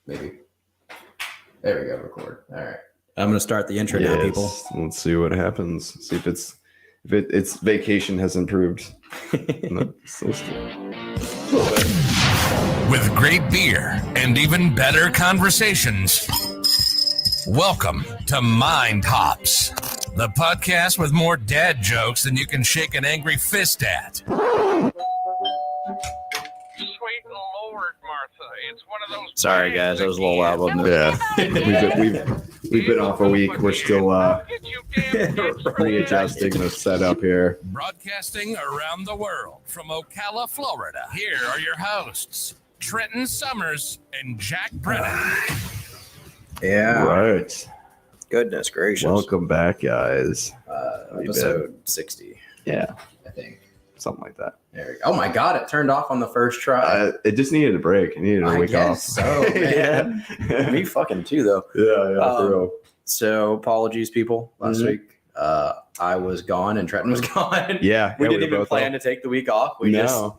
Maybe. There we go. Record. All right. I'm gonna start the intro now, people. Let's see what happens. See if its vacation has improved. No, so With great beer and even better conversations. Welcome to Mind Hops, the podcast with more dad jokes than you can shake an angry fist at. Sweet Lord, Martha, it's one of those. Sorry, guys, that was a little loud, wasn't it? Yeah, we've been off a week. We're still readjusting the setup here. Broadcasting around the world from Ocala, Florida. Here are your hosts, Trenton Summers and Jack Brennan. Yeah. Right. Goodness gracious. Welcome back, guys. Episode 60, Yeah, I think. something like that. There we go. Oh my God! It turned off on the first try. It just needed a break. It needed a I week guess off. so, man. Yeah. Me fucking too, though. Yeah, for real. So apologies, people. Last week, I was gone and Trenton was gone. Yeah, we yeah, didn't even both plan to take the week off. We just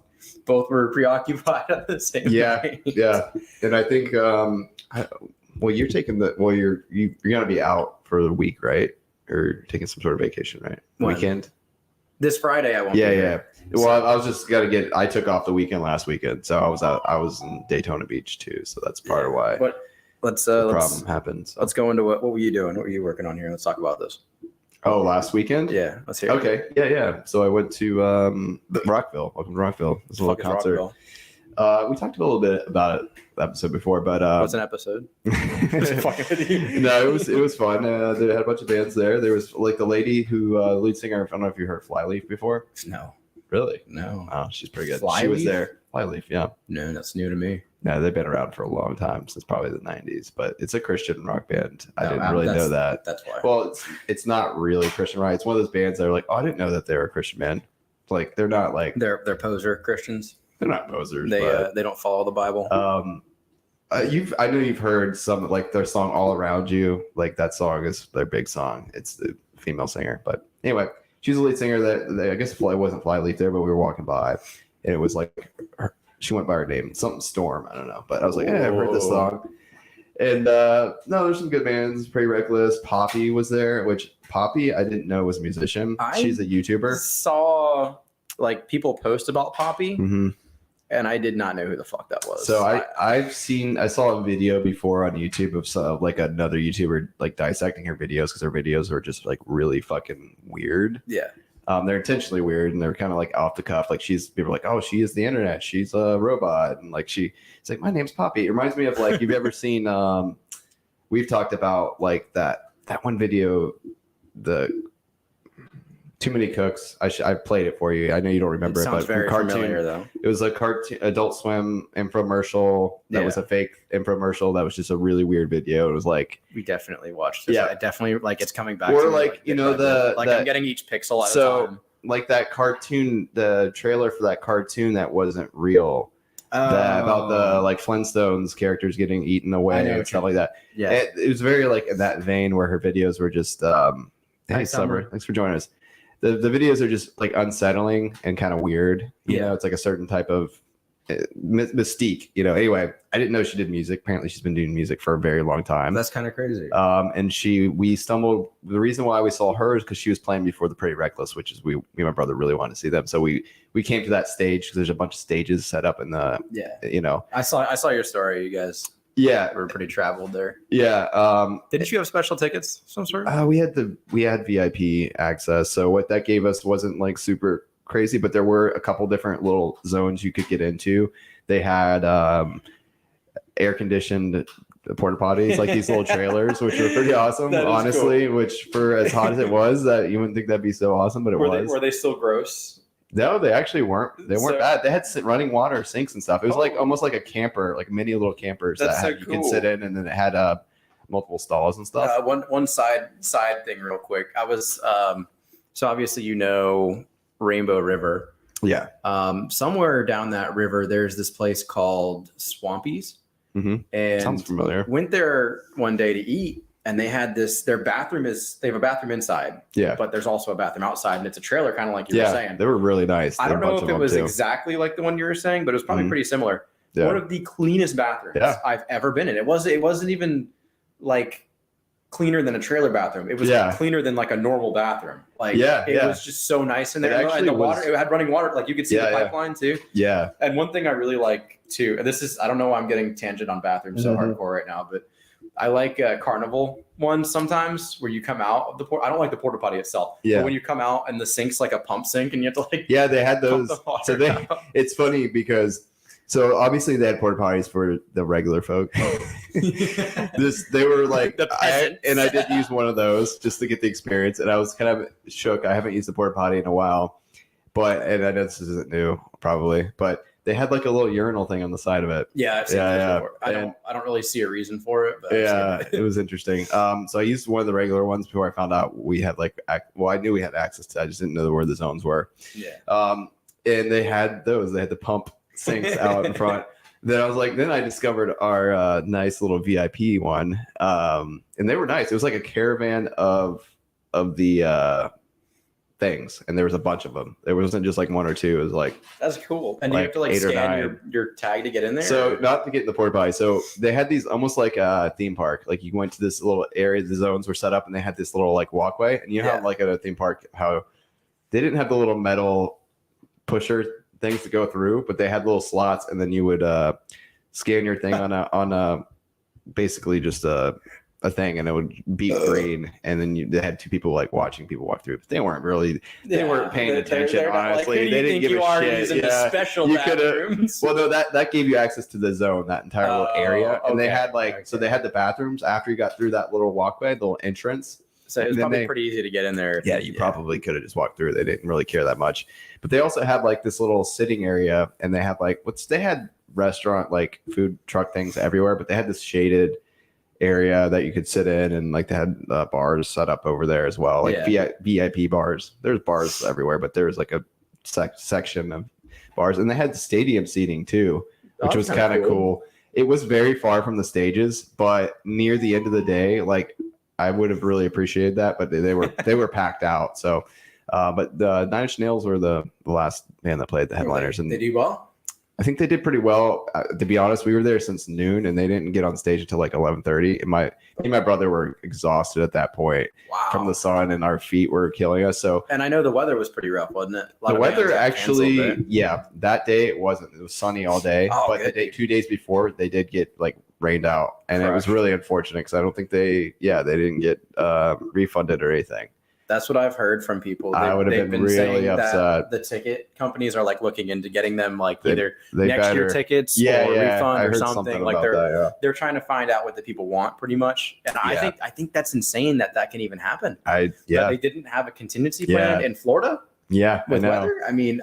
both were preoccupied at the same time. Yeah. And I think, you're taking you're gonna be out for the week, right? Or taking some sort of vacation, right? When? Weekend. This Friday, I won't. Yeah, be yeah. here. Well, I was just I took off the weekend last weekend, so I was out. I was in Daytona Beach too, so that's part of why But let's the problem happened. So. let's go into what were you doing? What were you working on here? Let's talk about this. Oh, last weekend? Yeah, let's hear it. Okay. Yeah. So I went to Rockville. Welcome to Rockville. It was a little Fuck is concert. Rockville? We talked a little bit about it the episode before, but What's an episode? Just fucking with you. No, it was fun. They had a bunch of bands there. There was like the lady who lead singer. I don't know if you heard Flyleaf before. No. Really? No. Oh, she's pretty good. She Flyleaf? was there. Flyleaf, yeah. No, that's new to me. No, they've been around for a long time, since probably the 90s, but it's a Christian rock band. I No, didn't really know that. That's why. Well, it's not really Christian rock. It's one of those bands that are like, oh, I didn't know that they were a Christian band. Like, they're not like, They're poser Christians. they're not posers. They but, they don't follow the Bible. I know you've heard some, like their song All Around You. Like that song is their big song. It's the female singer. But anyway, she's a lead singer that I guess it wasn't Flyleaf there, but we were walking by and it was like, she went by her name, something Storm. I don't know. But I was like, hey, I've heard this song. And no, there's some good bands. Pretty Reckless. Poppy was there, which Poppy I didn't know was a musician. She's a YouTuber. Saw like people post about Poppy. Mm-hmm. And I did not know who the fuck that was. So I saw a video before on YouTube of like another YouTuber like dissecting her videos because her videos are just like really fucking weird. Yeah. They're intentionally weird and they're kind of like off the cuff. Like people are like, oh, she is the internet. She's a robot. And like it's like, my name's Poppy. It reminds me of like, you've ever seen, we've talked about like that one video, the Too Many Cooks. I played it for you. I know you don't remember it, Sounds but very cartoon, familiar though. it was a cartoon Adult Swim infomercial that was a fake infomercial that was just a really weird video. It was like, We definitely watched this. Yeah. I definitely like it's coming back. or to me, like you know I'm getting each pixel at a time. like that cartoon, the trailer for that cartoon that wasn't real. About the like Flintstones characters getting eaten away and stuff like that. Yeah. It was very like in that vein where her videos were just hey Hi, Summer, thanks for joining us. The videos are just like unsettling and kind of weird. You know, it's like a certain type of mystique, you know. Anyway, I didn't know she did music. Apparently she's been doing music for a very long time. That's kind of crazy. And we stumbled. The reason why we saw her is because she was playing before the Pretty Reckless, which is me and my brother really wanted to see them. So we came to that stage because there's a bunch of stages set up in the you know. I saw your story. You guys were pretty traveled there. Yeah. Didn't you have special tickets of some sort? We had VIP access. So what that gave us wasn't like super crazy, but there were a couple different little zones you could get into. They had air conditioned porta potties, like these little trailers, which were pretty awesome, honestly. Cool. Which for as hot as it was, that you wouldn't think that'd be so awesome, but were they still gross? No, they actually weren't. They weren't bad. They had running water sinks and stuff. It was like almost like a camper, like many little campers you can sit in, and then it had multiple stalls and stuff. One side thing, real quick. I was so obviously Rainbow River. Yeah. Somewhere down that river, there's this place called Swampy's. Mm-hmm. And sounds familiar. Went there one day to eat, and they had they have a bathroom inside. Yeah. But there's also a bathroom outside, and it's a trailer, kind of like you were saying. They were really nice. I don't know if it was exactly like the one you were saying, but it was probably pretty similar. one of the cleanest bathrooms I've ever been in. It wasn't even like cleaner than a trailer bathroom. It was cleaner than like a normal bathroom. Like it was just so nice in there. And the water, it had running water. Like you could see the pipeline too. Yeah. And one thing I really like too, and this is, I don't know why I'm getting tangent on bathrooms so hardcore right now, but I like Carnival ones sometimes where you come out of the port. I don't like the porta potty itself. Yeah. But when you come out and the sink's like a pump sink and you have to like they had those. So out. It's funny because obviously they had porta potties for the regular folk. They were like, I did use one of those just to get the experience, and I was kind of shook. I haven't used the porta potty in a while, and I know this isn't new probably, but they had like a little urinal thing on the side of it. Yeah, I've seen it before. I don't really see a reason for it, but it was interesting. So I used one of the regular ones before I found out we had I knew we had access to. I just didn't know where the zones were. Yeah. And they had those. They had the pump sinks out in front. Then I discovered our nice little VIP one, and they were nice. It was like a caravan of the things, and there was a bunch of them. There wasn't just like one or two. It was like, that's cool. And you have to like scan your tag to get in there. So not to get in the porta potty. So they had these almost like a theme park. Like you went to this little area, the zones were set up, and they had this little like walkway. And you know how like at a theme park, how they didn't have the little metal pusher things to go through, but they had little slots, and then you would scan your thing on a basically just a thing, and it would beat green, and then they had two people like watching people walk through, but they weren't paying attention. They're honestly, like, they didn't give a shit. Using the special bathrooms. Well, no, that gave you access to the zone, that entire little area, and they had so they had the bathrooms after you got through that little walkway, the little entrance. So it was probably pretty easy to get in there. Yeah, you probably could have just walked through. They didn't really care that much. But they also had like this little sitting area, and they had they had restaurant like food truck things everywhere, but they had this shaded area that you could sit in, and like they had bars set up over there as well, like VIP bars. There's bars everywhere, but there's like a section of bars, and they had stadium seating too, which was kind of cool. It was very far from the stages, but near the end of the day, like I would have really appreciated that, but they were packed out. So, but the Nine Inch Nails were the last band that played the headliners, and they do well. I think they did pretty well. To be honest, we were there since noon, and they didn't get on stage until like 11:30. And me and my brother were exhausted at that point from the sun, and our feet were killing us. So, and I know the weather was pretty rough, wasn't it? The weather actually, that day it wasn't. It was sunny all day, but 2 days before they did get like rained out, and it was really unfortunate because I don't think they didn't get refunded or anything. That's what I've heard from people. I would have been really upset. The ticket companies are like looking into getting them like either next year tickets or refund or something. Like they're trying to find out what the people want pretty much. And I think that's insane that can even happen. But they didn't have a contingency plan in Florida. Yeah, with weather. I mean,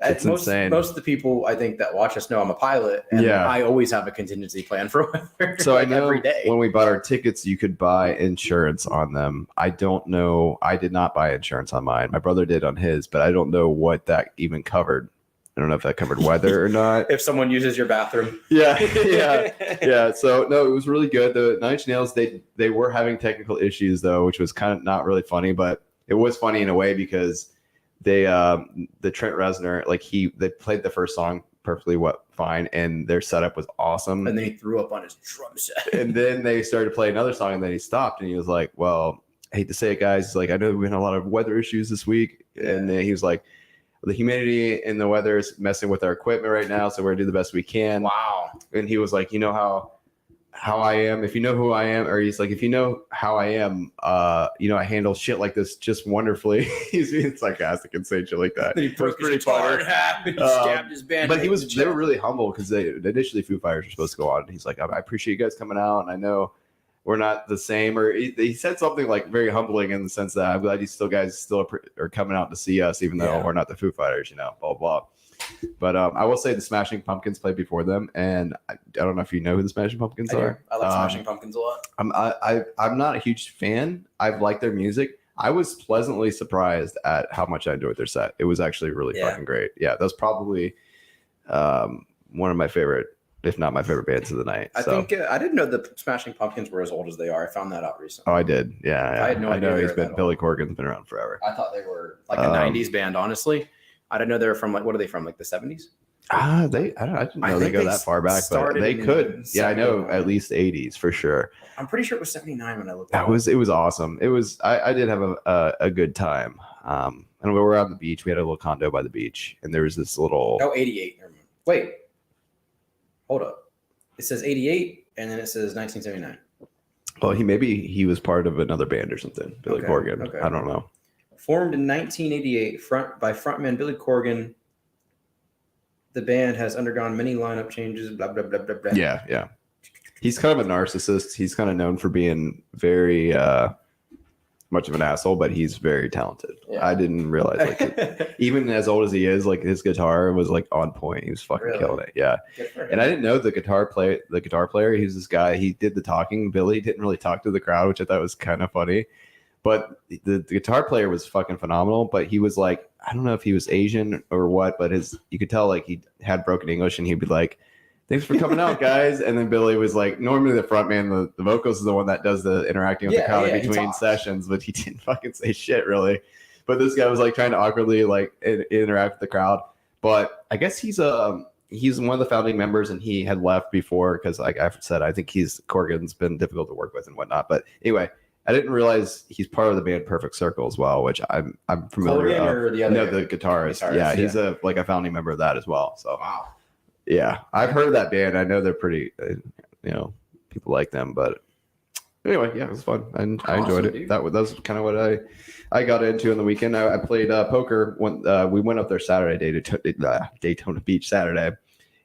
it's insane. Most of the people I think that watch us know I'm a pilot, and I always have a contingency plan for weather. So I know every day. When we bought our tickets, you could buy insurance on them. I don't know. I did not buy insurance on mine. My brother did on his, but I don't know what that even covered. I don't know if that covered weather or not. If someone uses your bathroom. Yeah. So no, it was really good. The Nine Inch Nails, they were having technical issues though, which was kind of not really funny, but it was funny in a way because they the Trent Reznor, like they played the first song perfectly fine, and their setup was awesome, and then he threw up on his drum set, and then they started to play another song, and then he stopped, and he was like, well, I hate to say it, guys, he's like, I know we've had a lot of weather issues this week, and then he was like, the humidity and the weather is messing with our equipment right now, so we're gonna do the best we can. Wow. And he was like, you know how I am, if you know who I am, or he's like, if you know how I am, I handle shit like this just wonderfully. He's being sarcastic and saying shit like that. Then he broke his hard hat and stabbed his band. But they were really humble because initially Foo Fighters were supposed to go on. And he's like, I appreciate you guys coming out, and I know we're not the same. Or he said something like very humbling in the sense that I'm glad you guys still are coming out to see us, even though we're not the Foo Fighters, blah, blah. But I will say the Smashing Pumpkins played before them, and I don't know if you know who the Smashing Pumpkins are. I like Smashing Pumpkins a lot. I'm not a huge fan. I've liked their music. I was pleasantly surprised at how much I enjoyed their set. It was actually really fucking great. Yeah, that's probably one of my favorite, if not my favorite bands of the night. I think I didn't know the Smashing Pumpkins were as old as they are. I found that out recently. Oh, I did. Yeah, I had no idea. I know Billy Corgan's been around forever. I thought they were like a 90s band, honestly. I didn't know they were from what are they from, like the 70s? I didn't know they go that far back, but they could. Yeah, I know at least 80s for sure. I'm pretty sure it was 79 when I looked. It was awesome. It was. I did have a good time. And we were on the beach. We had a little condo by the beach, and there was this little. 88. Wait, hold up. It says 88, and then it says 1979. Well, he was part of another band or something. Billy Corgan. Okay. I don't know. Formed in 1988 by frontman Billy Corgan. The band has undergone many lineup changes. Blah blah blah blah blah. Yeah. He's kind of a narcissist. He's kind of known for being very much of an asshole, but he's very talented. Yeah. I didn't realize even as old as he is, like his guitar was like on point. He was fucking killing it. Yeah. And I didn't know the guitar player. He's this guy. He did the talking. Billy didn't really talk to the crowd, which I thought was kind of funny. But the guitar player was fucking phenomenal. But he was like, I don't know if he was Asian or what, but you could tell like he had broken English, and he'd be like, "Thanks for coming out, guys." And then Billy was like, normally the front man, the vocals is the one that does the interacting with the crowd in between sessions, but he didn't fucking say shit really. But this guy was like trying to awkwardly like interact with the crowd. But I guess he's one of the founding members, and he had left before because, like I said, I think Corgan's been difficult to work with and whatnot. But anyway, I didn't realize he's part of the band Perfect Circle as well, which I'm familiar with. Or the other the guitarist. Yeah, he's a founding member of that as well. So wow. Yeah, I've heard of that band. I know they're pretty, people like them. But anyway, yeah, it was fun. I enjoyed it. Dude. That was kind of what I got into on the weekend. I played poker. We went up there Saturday, Daytona Beach Saturday,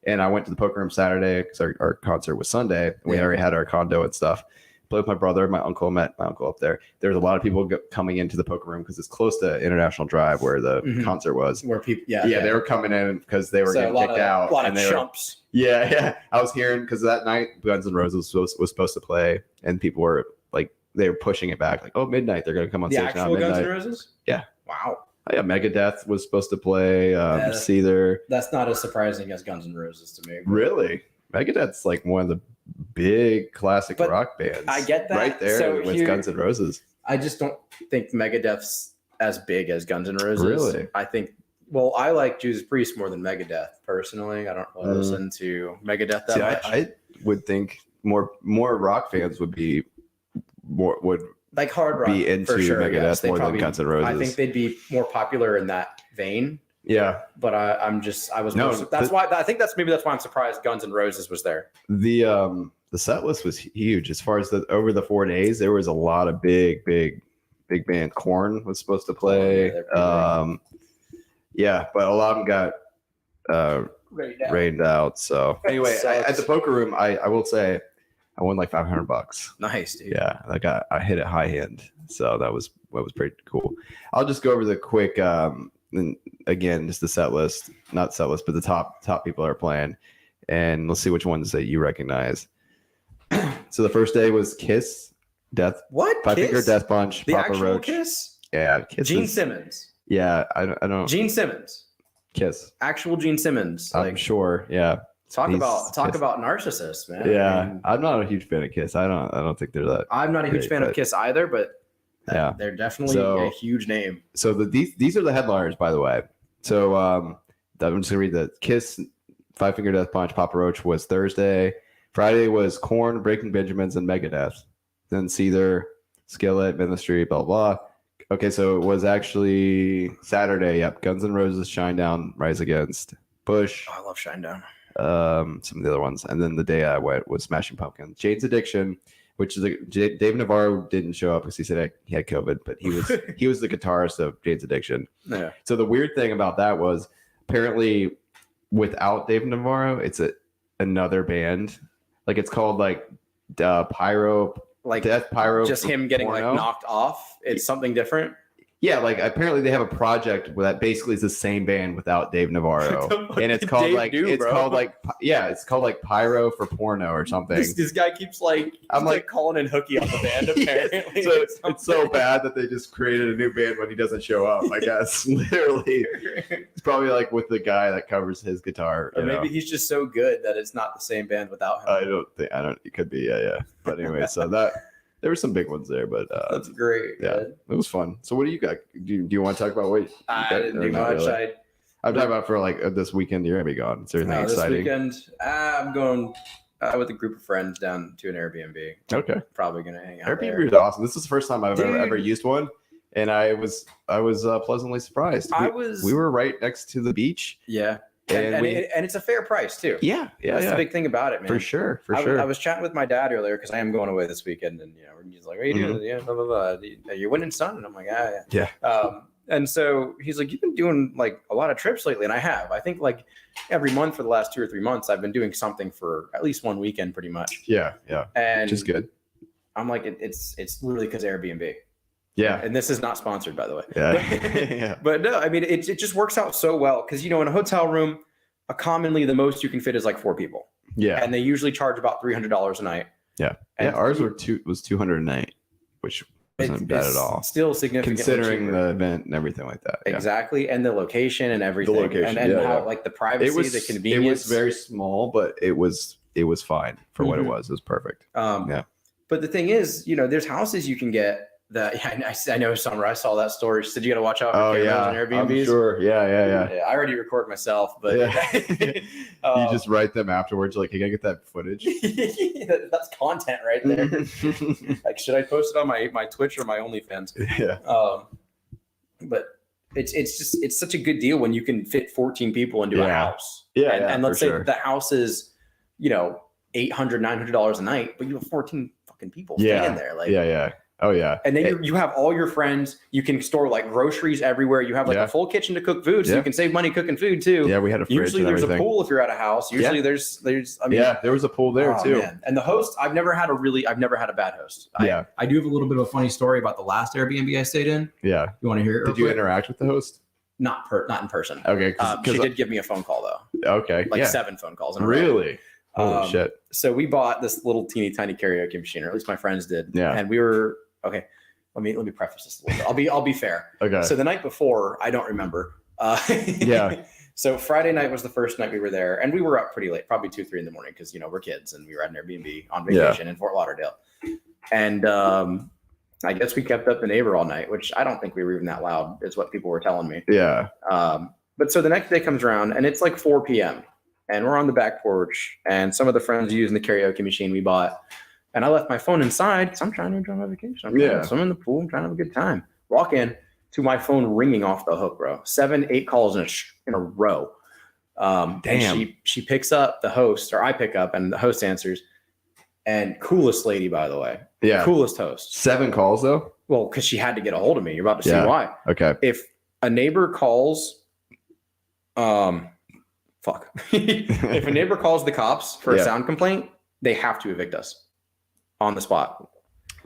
and I went to the poker room Saturday because our concert was Sunday. We already had our condo and stuff. Played with my brother, my uncle, met my uncle up there. There's a lot of people coming into the poker room because it's close to International Drive where the concert was. Where people, they were coming in because they were getting kicked out. A lot of chumps. Yeah. I was hearing because that night Guns N' Roses was supposed to play, and people were like, they were pushing it back, like, oh, midnight they're going to come on stage now. Guns N' Roses. Yeah. Wow. Yeah, Megadeth was supposed to play. Seether. That's not as surprising as Guns N' Roses to me. Really, Megadeth's like one of the big classic rock bands. I get that right there with Guns N' Roses. I just don't think Megadeth's as big as Guns N' Roses. Really? I think. Well, I like Judas Priest more than Megadeth personally. I don't really listen to Megadeth that much. I would think more rock fans would like hard rock be into Megadeth more than Guns N' Roses. I think they'd be more popular in that vein. Yeah, but I think that's why I'm surprised Guns N' Roses was there. The set list was huge as far as over the 4 days. There was a lot of big band. Korn was supposed to play. But a lot of them got rained out. So anyway, at the poker room, I will say I won like $500. Nice, dude. Yeah, I hit it high end, so that was pretty cool. I'll just go over the quick. And again, just the set list, not set list, but the top people are playing, and let's see which ones that you recognize. So the first day was Kiss, Death, Five Finger Death Punch, the Papa actual Roach, Kiss, Kiss, Gene Simmons, I don't, Gene Simmons, Kiss, actual Gene Simmons. I'm sure, yeah. Talk about narcissists, man. Yeah, I'm not a huge fan of Kiss. I don't think they're that. I'm not a huge fan of Kiss either, but. Yeah, they're definitely a huge name. So these are the headliners, by the way. So I'm just gonna read the Kiss, Five Finger Death Punch, Papa Roach was Thursday. Friday was Korn, Breaking Benjamins, and Megadeth. Then Seether, Skillet, Ministry, blah blah. Okay, so it was actually Saturday. Yep, Guns N' Roses, Shinedown, Rise Against, Bush. Oh, I love Shinedown. Some of the other ones, and then the day I went was Smashing Pumpkins, Jane's Addiction. Which is Dave Navarro didn't show up because he said he had COVID, but he was the guitarist of Jane's Addiction. Yeah. So the weird thing about that was apparently without Dave Navarro, it's another band. Like it's called like Pyro, like Death Pyro. Just him getting Porno. Like knocked off. It's something different. Yeah, like apparently they have a project that basically is the same band without Dave Navarro, and it's called it's called like Pyro for Porno or something. This guy keeps I'm like calling in Hooky on the band. Apparently, so it's so bad that they just created a new band when he doesn't show up. I guess literally, it's probably like with the guy that covers his guitar. Or maybe he's just so good that it's not the same band without him. I don't. It could be, yeah. But anyway, so that. There were some big ones there, but that's great. Yeah, man. It was fun. So, what do you got? Do you want to talk about what? I didn't do much. Really? I'm talking about for like this weekend. You're gonna be gone. Is there anything exciting? This weekend, I'm going with a group of friends down to an Airbnb. Okay. Probably gonna hang out. Airbnb is awesome. This is the first time I've ever used one, and I was pleasantly surprised. We were right next to the beach. Yeah. And it's a fair price too. Yeah. That's the big thing about it, man. For sure. I was chatting with my dad earlier because I am going away this weekend, and he's like, "What are you doing? Yeah, blah blah blah. You're winning, son." And I'm like, "Yeah." And so he's like, "You've been doing like a lot of trips lately," and I have. I think like every month for the last 2 or 3 months, I've been doing something for at least one weekend, pretty much. Yeah. And which is good. I'm like, it's literally because Airbnb. Yeah. And this is not sponsored, by the way. Yeah. But no, I mean, it just works out so well because in a hotel room, commonly the most you can fit is like 4 people. Yeah. And they usually charge about $300 a night. Yeah. And ours was 200 a night, which wasn't bad at all. Still significant considering the event and everything like that. Yeah. Exactly. And the location and everything. The location, and how like the privacy, the convenience. It was very small, but it was fine for what it was. It was perfect. But the thing is, there's houses you can get that I know Summer. I saw that story. She said you got to watch out for cameras and Airbnbs. I'm sure. Yeah. I already record myself, but you just write them afterwards. Like, hey, I get that footage. That's content right there. Like, should I post it on my Twitch or my OnlyFans? Yeah. But it's such a good deal when you can fit 14 people into a house. Yeah. And let's say the house is, $800, $900 a night, but you have 14 fucking people staying there. Like, yeah. Oh yeah. And then you have all your friends. You can store like groceries everywhere. You have like a full kitchen to cook food, so you can save money cooking food too. Yeah, we had a fridge. Usually there's a pool if you're at a house. Usually there's I mean, there was a pool there too. Man. And the host, I've never had a bad host. I do have a little bit of a funny story about the last Airbnb I stayed in. Yeah. You want to hear it? Did you interact with the host? Not in person. Okay. She did give me a phone call though. Okay. Like 7 phone calls in a row. Really? Holy shit. So we bought this little teeny tiny karaoke machine, or at least my friends did. Yeah. And we were okay. Let me preface this a little bit. I'll be fair. Okay. So the night before, I don't remember. Yeah. So Friday night was the first night we were there, and we were up pretty late, probably 2, 3 in the morning, because we're kids and we were at an Airbnb on vacation in Fort Lauderdale. And I guess we kept up the neighbor all night, which I don't think we were even that loud, is what people were telling me. Yeah. But so the next day comes around, and it's like 4 p.m. and we're on the back porch, and some of the friends are using the karaoke machine we bought. And I left my phone inside because I'm trying to enjoy my vacation. So I'm in the pool. I'm trying to have a good time. Walk in to my phone ringing off the hook, bro. 7, 8 calls in a row. Damn. And she picks up the host, or I pick up, and the host answers. And coolest lady, by the way. Yeah. Coolest host. 7 calls though? Well, because she had to get a hold of me. You're about to see why. Okay. If a neighbor calls, if a neighbor calls the cops for a sound complaint, they have to evict us on the spot.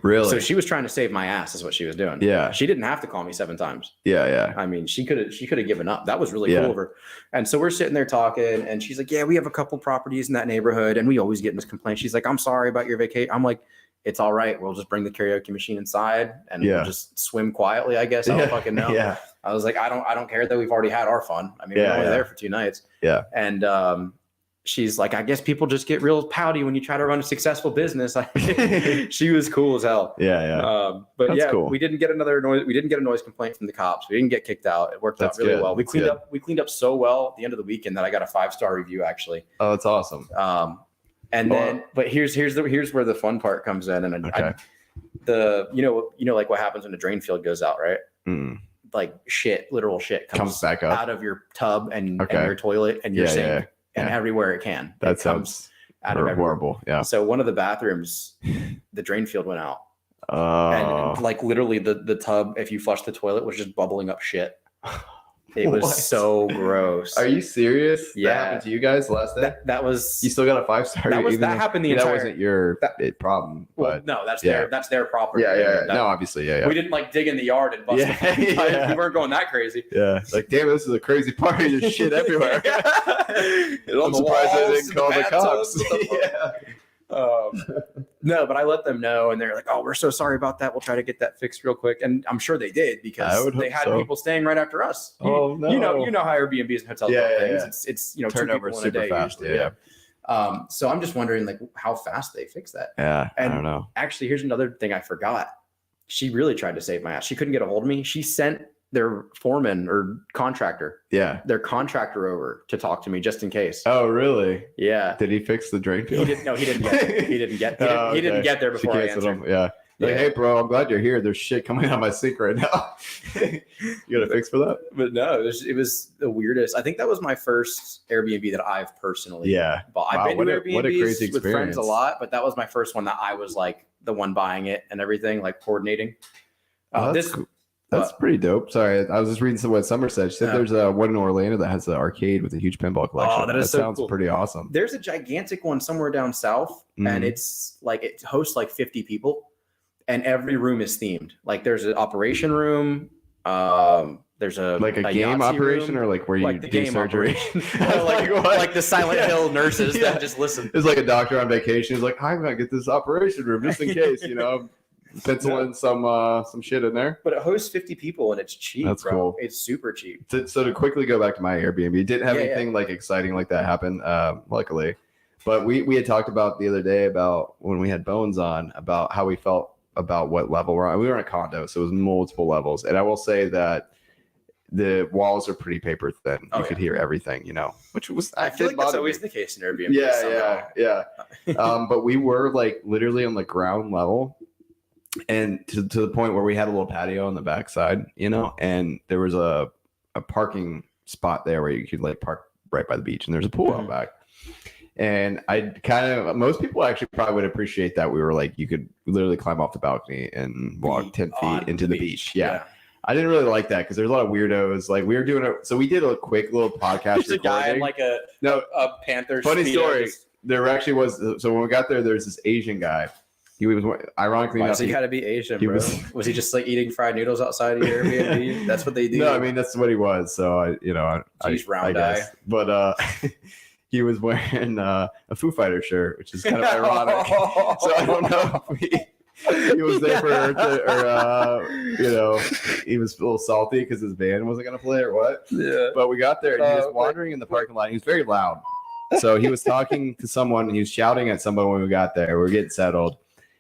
Really? So she was trying to save my ass is what she was doing. Yeah. She didn't have to call me 7 times. Yeah. I mean, she could have given up. That was really cool of her. And so we're sitting there talking, and she's like, yeah, we have a couple properties in that neighborhood, and we always get in this complaint. She's like, I'm sorry about your vacation. I'm like, it's all right. We'll just bring the karaoke machine inside and we'll just swim quietly, I guess. I don't fucking know. Yeah. I was like, I don't care that we've already had our fun. I mean, we're only there for 2 nights. Yeah. And she's like, I guess people just get real pouty when you try to run a successful business. She was cool as hell. Yeah. But that's cool. we didn't get a noise complaint from the cops. We didn't get kicked out. It worked out really well. We cleaned up so well at the end of the weekend that I got a 5-star review actually. Oh, that's awesome. But here's where the fun part comes in. And like what happens when a drain field goes out, right? Mm. Like literal shit comes back up out of your tub and your toilet and your sink. And everywhere it can. That sounds out of horrible. Yeah. So one of the bathrooms, the drain field went out. And like literally the tub, if you flush the toilet, was just bubbling up shit. It was so gross. Are you serious? Yeah. That happened to you guys last day? That was. You still got a 5-star? That happened the entire. That wasn't your problem. But no, that's their property. Yeah. No, obviously, yeah. We didn't like dig in the yard and bust the We weren't going that crazy. Yeah. Like, damn, this is a crazy party. There's shit everywhere. I'm surprised I didn't call the cops. No, but I let them know, and they're like, "Oh, we're so sorry about that. We'll try to get that fixed real quick." And I'm sure they did because they had people staying right after us. Oh no! You know how Airbnbs and hotels do things. It's turnover 2 people super in a day fast. usually. Yeah. So I'm just wondering like how fast they fix that. Yeah, and I don't know. Actually, here's another thing I forgot. She really tried to save my ass. She couldn't get a hold of me. She sent their foreman or contractor. Yeah. Their contractor over to talk to me just in case. Oh, really? Yeah. Did he fix the drain field? He didn't get there. He didn't get there before I answered. Yeah. Like, hey, bro, I'm glad you're here. There's shit coming out of my sink right now. You got a fix for that? But no, it was the weirdest. I think that was my first Airbnb that I've personally bought. I've been to Airbnbs with friends a lot, but that was my first one that I was like the one buying it and everything, like coordinating. That's pretty dope. Sorry, I was just reading what Summer said. She said there's one in Orlando that has an arcade with a huge pinball collection. Oh, that sounds cool. Pretty awesome. There's a gigantic one somewhere down south, and it's like it hosts like 50 people. And every room is themed. Like there's an operation room. There's a game operation room, or like where you do game surgery. like the Silent Hill nurses that just listen. It's like a doctor on vacation. He's like, I'm gonna get this operation room just in case, pencil in some shit in there. But it hosts 50 people and it's cheap. That's cool. It's super cheap. So to quickly go back to my Airbnb, it didn't have anything like exciting like that happen, luckily. But we had talked about the other day about when we had Bones on about how we felt about what level we're on. We were in a condo, so it was multiple levels. And I will say that the walls are pretty paper thin. You could hear everything, which was, I feel like that's always the case in Airbnb. Yeah. But we were like literally on the ground level and to the point where we had a little patio on the backside, and there was a parking spot there where you could like park right by the beach, and there's a pool out back. And most people actually probably would appreciate that we were like, you could literally climb off the balcony and walk 10 feet into the beach. Yeah. I didn't really like that because there's a lot of weirdos. Like we were doing so we did a quick little podcast. There's a guy in like a Panther. Funny story. There actually was. So when we got there's this Asian guy. He was ironically. Why does he got to be Asian, bro? Was he just like eating fried noodles outside of your Airbnb? That's what they do. No, I mean that's what he was. So I round eye. But he was wearing a Foo Fighter shirt, which is kind of ironic. So I don't know if he was there for he was a little salty because his band wasn't going to play or what. Yeah. But we got there and he was wandering in the parking lot. He was very loud. So he was talking to someone. He was shouting at someone when we got there. We were getting settled.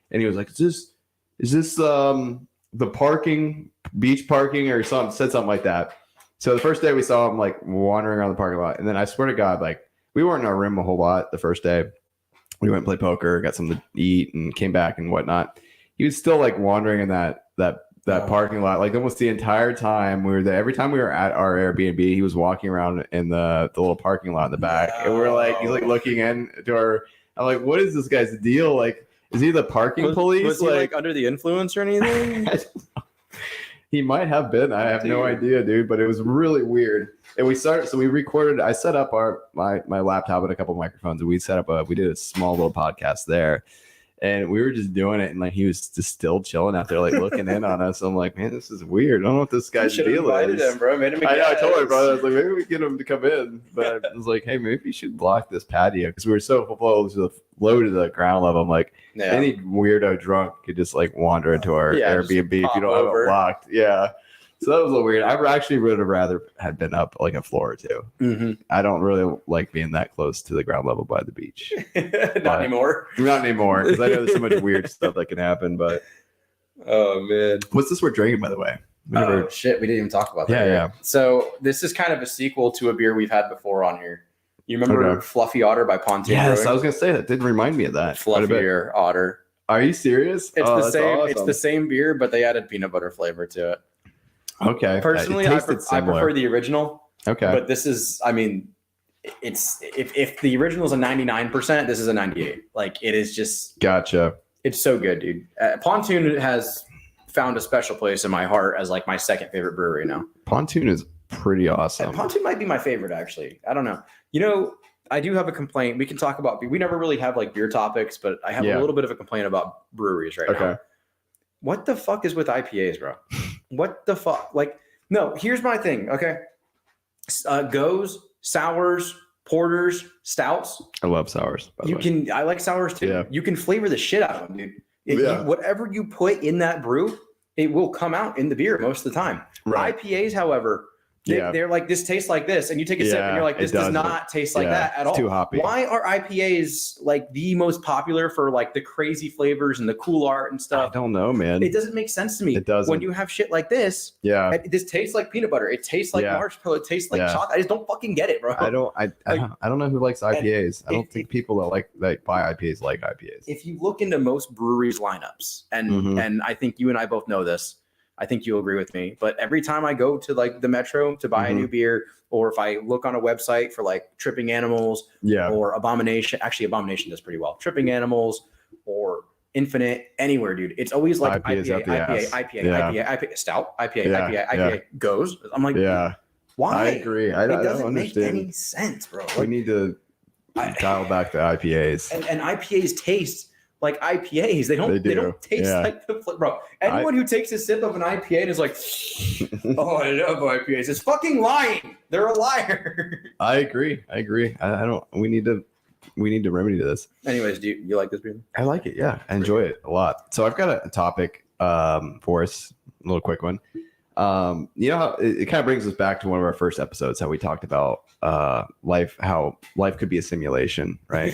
And he was like, is this the parking, beach parking or something? Said something like that. So the first day we saw him like wandering around the parking lot. And then I swear to God, like, we weren't in our room a whole lot the first day. We went and played poker, got something to eat, and came back and whatnot. He was still like wandering in that parking lot, like almost the entire time we were there. Every time we were at our Airbnb, he was walking around in the little parking lot in the back, and we're like, he's like looking into our. I'm like, what is this guy's deal? Like, is he the parking police? Was he like under the influence or anything? He might have been. I have no idea, dude. But it was really weird. And we recorded. I set up my laptop and a couple microphones, and we did a small little podcast there, and we were just doing it. And like he was just still chilling out there, like looking in on us. I'm like, man, this is weird. I don't know what this guy's deal is. Invited him, bro. Made him. I know. I told my brother, I was like, maybe we get him to come in. But I was like, hey, maybe you should block this patio because we were so low to the ground level. I'm like, any weirdo drunk could just like wander into our Airbnb if you don't have it locked. Yeah. So that was a little weird. I actually would have rather had been up like a floor or two. Mm-hmm. I don't really like being that close to the ground level by the beach. Not anymore. Not anymore, because I know there's so much weird stuff that can happen. But oh man, what's this we're drinking, by the way? Shit, we didn't even talk about that. Yeah. So this is kind of a sequel to a beer we've had before on here. You remember Fluffy Otter by Pontoon? Yes, Brewing? I was gonna say that did remind me of that. Fluffier Otter. Are you serious? It's the same. Awesome. It's the same beer, but they added peanut butter flavor to it. Okay. Personally, I prefer the original. Okay. But this is, I mean, it's if the original is a 99%, this is a 98. Like it is just. Gotcha. It's so good, dude. Pontoon has found a special place in my heart as like my second favorite brewery now. Pontoon is pretty awesome. And Pontoon might be my favorite, actually. I don't know. I do have a complaint. We can talk about. We never really have like beer topics, but I have a little bit of a complaint about breweries right now. What the fuck is with IPAs, bro? What the fuck? Like, no, here's my thing, okay? Goes, sours, porters, stouts. I love sours. I like sours too. Yeah. You can flavor the shit out of them, dude. Whatever you put in that brew, it will come out in the beer most of the time. Right. IPAs, however, They're like, this tastes like this, and you take a sip, and you're like, this does not taste like that at all. Too hoppy. Why are IPAs like the most popular for like the crazy flavors and the cool art and stuff? I don't know, man. It doesn't make sense to me. It doesn't. When you have shit like this, this tastes like peanut butter. It tastes like marshmallow. It tastes like chocolate. I just don't fucking get it, bro. I don't know who likes IPAs. I don't think people that buy IPAs like IPAs. If you look into most breweries lineups, and I think you and I both know this, I think you'll agree with me. But every time I go to like the Metro to buy a new beer, or if I look on a website for like Tripping Animals or Abomination, actually Abomination does pretty well. Tripping Animals or Infinite, anywhere, dude. It's always like IPA, stout, IPA goes. I'm like, why? I agree. It doesn't make any sense, bro. We need to dial back the IPAs. And IPAs taste like IPAs. They don't taste like the bro. Anyone who takes a sip of an IPA and is like, oh, I love IPAs, is fucking lying. They're a liar. I agree. I don't. We need to remedy this. Anyways, do you like this beer? I like it. Yeah, I enjoy it a lot. So I've got a topic for us, a little quick one. You know how it kind of brings us back to one of our first episodes, how we talked about life, how life could be a simulation, right?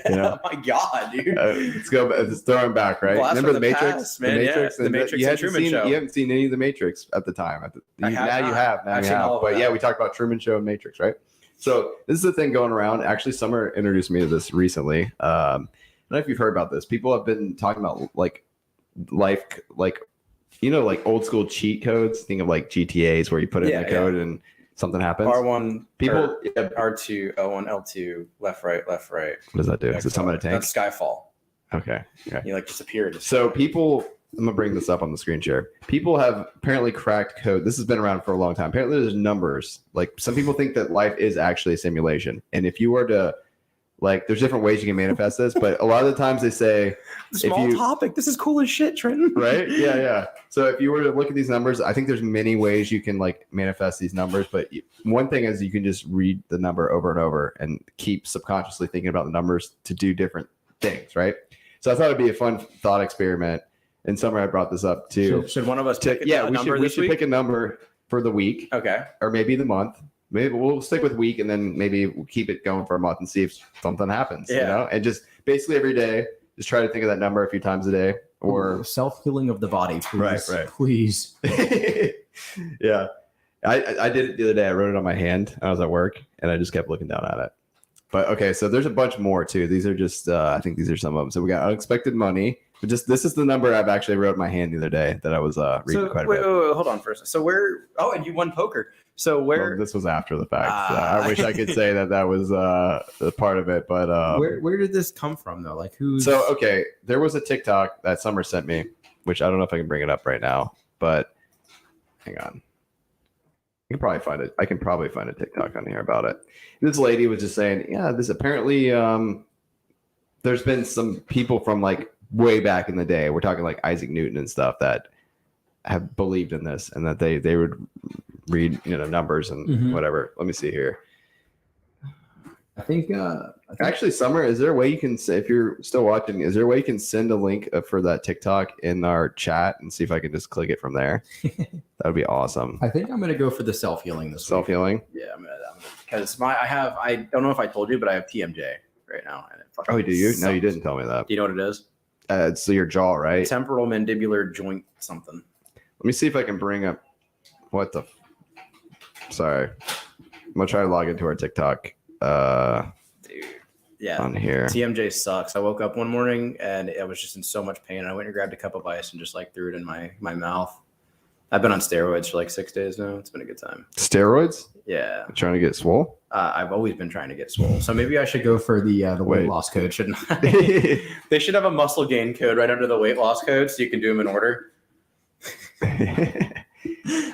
Oh my god, dude. Let's go. Let's throw him back, right? Blast Remember the the Matrix? past, man. The Matrix and Truman Show. You haven't seen any of the Matrix at the time. Now you have. But we talked about Truman Show and Matrix, right? So this is the thing going around. Actually, Summer introduced me to this recently. I don't know if you've heard about this. People have been talking about like life, like, you know, like old school cheat codes. Think of like GTAs where you put in the code and something happens. R1, people, R2, L1, L2, left, right. What does that do? Is it something to tank? That's Skyfall. Okay. You like disappeared. So people, I'm gonna bring this up on the screen share. People have apparently cracked code. This has been around for a long time. Apparently, there's numbers. Like some people think that life is actually a simulation, and if you were to like, there's different ways you can manifest this, but a lot of the times they say small topic. This is cool as shit, Trenton. Right? Yeah. So if you were to look at these numbers, I think there's many ways you can like manifest these numbers. But one thing is you can just read the number over and over and keep subconsciously thinking about the numbers to do different things, right? So I thought it'd be a fun thought experiment. And Summer had brought this up too. Should one of us pick a number we should pick a number for the week. Okay. Or maybe the month. Maybe we'll stick with week and then maybe we'll keep it going for a month and see if something happens. You know, and just basically every day, just try to think of that number a few times a day. Or self-healing of the body, please. Right. Please. Yeah. I did it the other day. I wrote it on my hand. I was at work and I just kept looking down at it. But okay, so there's a bunch more too. These are just I think these are some of them. So we got unexpected money. But just this is the number I've actually wrote in my hand the other day that I was reading quite a bit. Wait, hold on first. So where? Oh, and you won poker. So where? Well, this was after the fact. I wish I could say that was a part of it, but where did this come from though? Like who's? So okay, there was a TikTok that Summer sent me, which I don't know if I can bring it up right now, but hang on. I can probably find a TikTok on here about it. This lady was just saying, yeah, this apparently there's been some people from like way back in the day. We're talking like Isaac Newton and stuff that have believed in this and that they would read, numbers and whatever. Let me see here. I think actually, Summer, is there a way you can, if you're still watching, is there a way you can send a link for that TikTok in our chat and see if I can just click it from there? That would be awesome. I think I'm going to go for the self-healing this week. Self-healing? Yeah, I'm gonna because I don't know if I told you, but I have TMJ right now. And do you? No, you didn't tell me that. Do you know what it is? It's your jaw, right? Temporal mandibular joint something. Let me see if I can bring up sorry. I'm going to try to log into our TikTok. Dude, yeah. On here. TMJ sucks. I woke up one morning and I was just in so much pain. I went and grabbed a cup of ice and just like threw it in my mouth. I've been on steroids for like 6 days now. It's been a good time. Steroids? Yeah. Trying to get swole? I've always been trying to get swole. So maybe I should go for the weight loss code, shouldn't I? They should have a muscle gain code right under the weight loss code so you can do them in order.